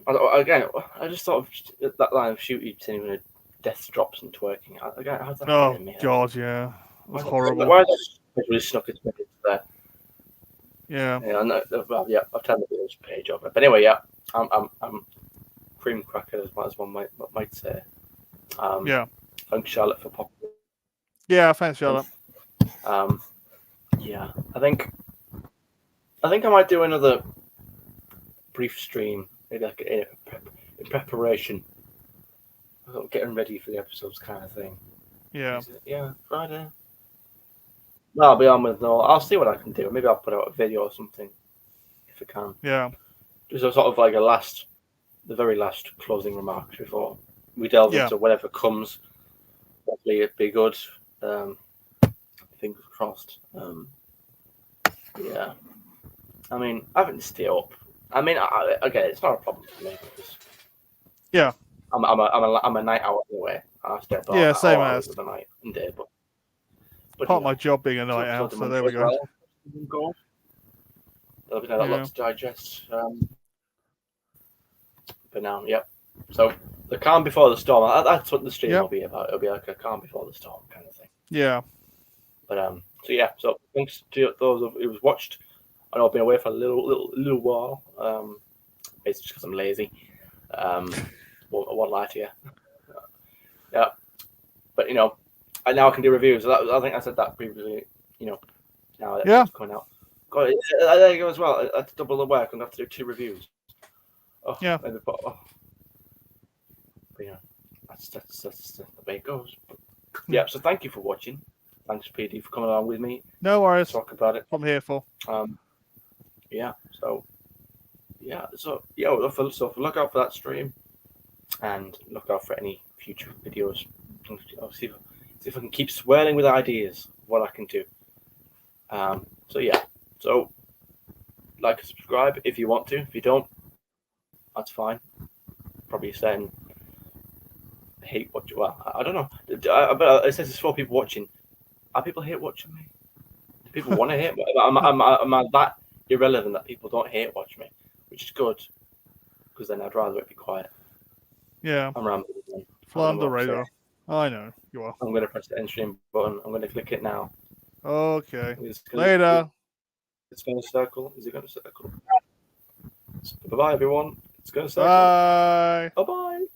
God. Again, I just thought of that line of shoot you seen when death drops and twerking. Again, how's that Oh getting me? God, yeah, it was horrible. Why is that really snuck its way into there? Yeah. Well, yeah, I've turned the videos page over. But anyway, yeah, I'm cream cracker as one might say. Yeah. Thanks, Charlotte, for popping. Yeah, thanks, Charlotte. Yeah, I think I might do another brief stream, maybe like in preparation, getting ready for the episodes, kind of thing. Yeah. Yeah, Friday. No, I'll be on with no. I'll see what I can do. Maybe I'll put out a video or something if I can. Yeah. Just a sort of like the very last closing remarks before we delve into whatever comes. Hopefully, it'd be good. Fingers crossed. Yeah. I mean, having to stay up. I mean, again, it's not a problem for me because yeah, I'm a night owl anyway. I stay up yeah, same all as hours of the night and day, but part of my job being a night owl. So there we go. There'll be a lot to digest. But now, yep. So the calm before the storm. That's what the stream will be about. It'll be like a calm before the storm kind of thing. Yeah. But so yeah. So thanks to those who've watched. I know I've been away for a little while. It's just because I'm lazy. Won't lie to you. Yeah. But you know, now I can do reviews. I think I said that previously. You know, now it's coming out. God, there you go as well. I had to double the work. I'm gonna have to do 2 reviews. Oh, yeah. Maybe, but yeah, that's the way it goes. But, yeah. So thank you for watching. Thanks, PD, for coming along with me. No worries. Talk about it. I'm here for. Yeah. So. Yeah. So yeah. So look out for that stream, and look out for any future videos. I'll see if I can keep swirling with ideas of what I can do. So yeah. So like and subscribe if you want to. If you don't, that's fine. Probably saying hate watching. Well, I don't know. But it says there's 4 people watching. Are people hate watching me? Do people want to hate? Am I that irrelevant that people don't hate watch me? Which is good, because then I'd rather it be quiet. Yeah. I'm rambling. Fly under the radar. I know you are. I'm going to press the end stream button. I'm going to click it now. Okay. Later. It's going to circle. Is it going to circle? Bye bye, everyone. It's going to circle. Bye. Bye bye.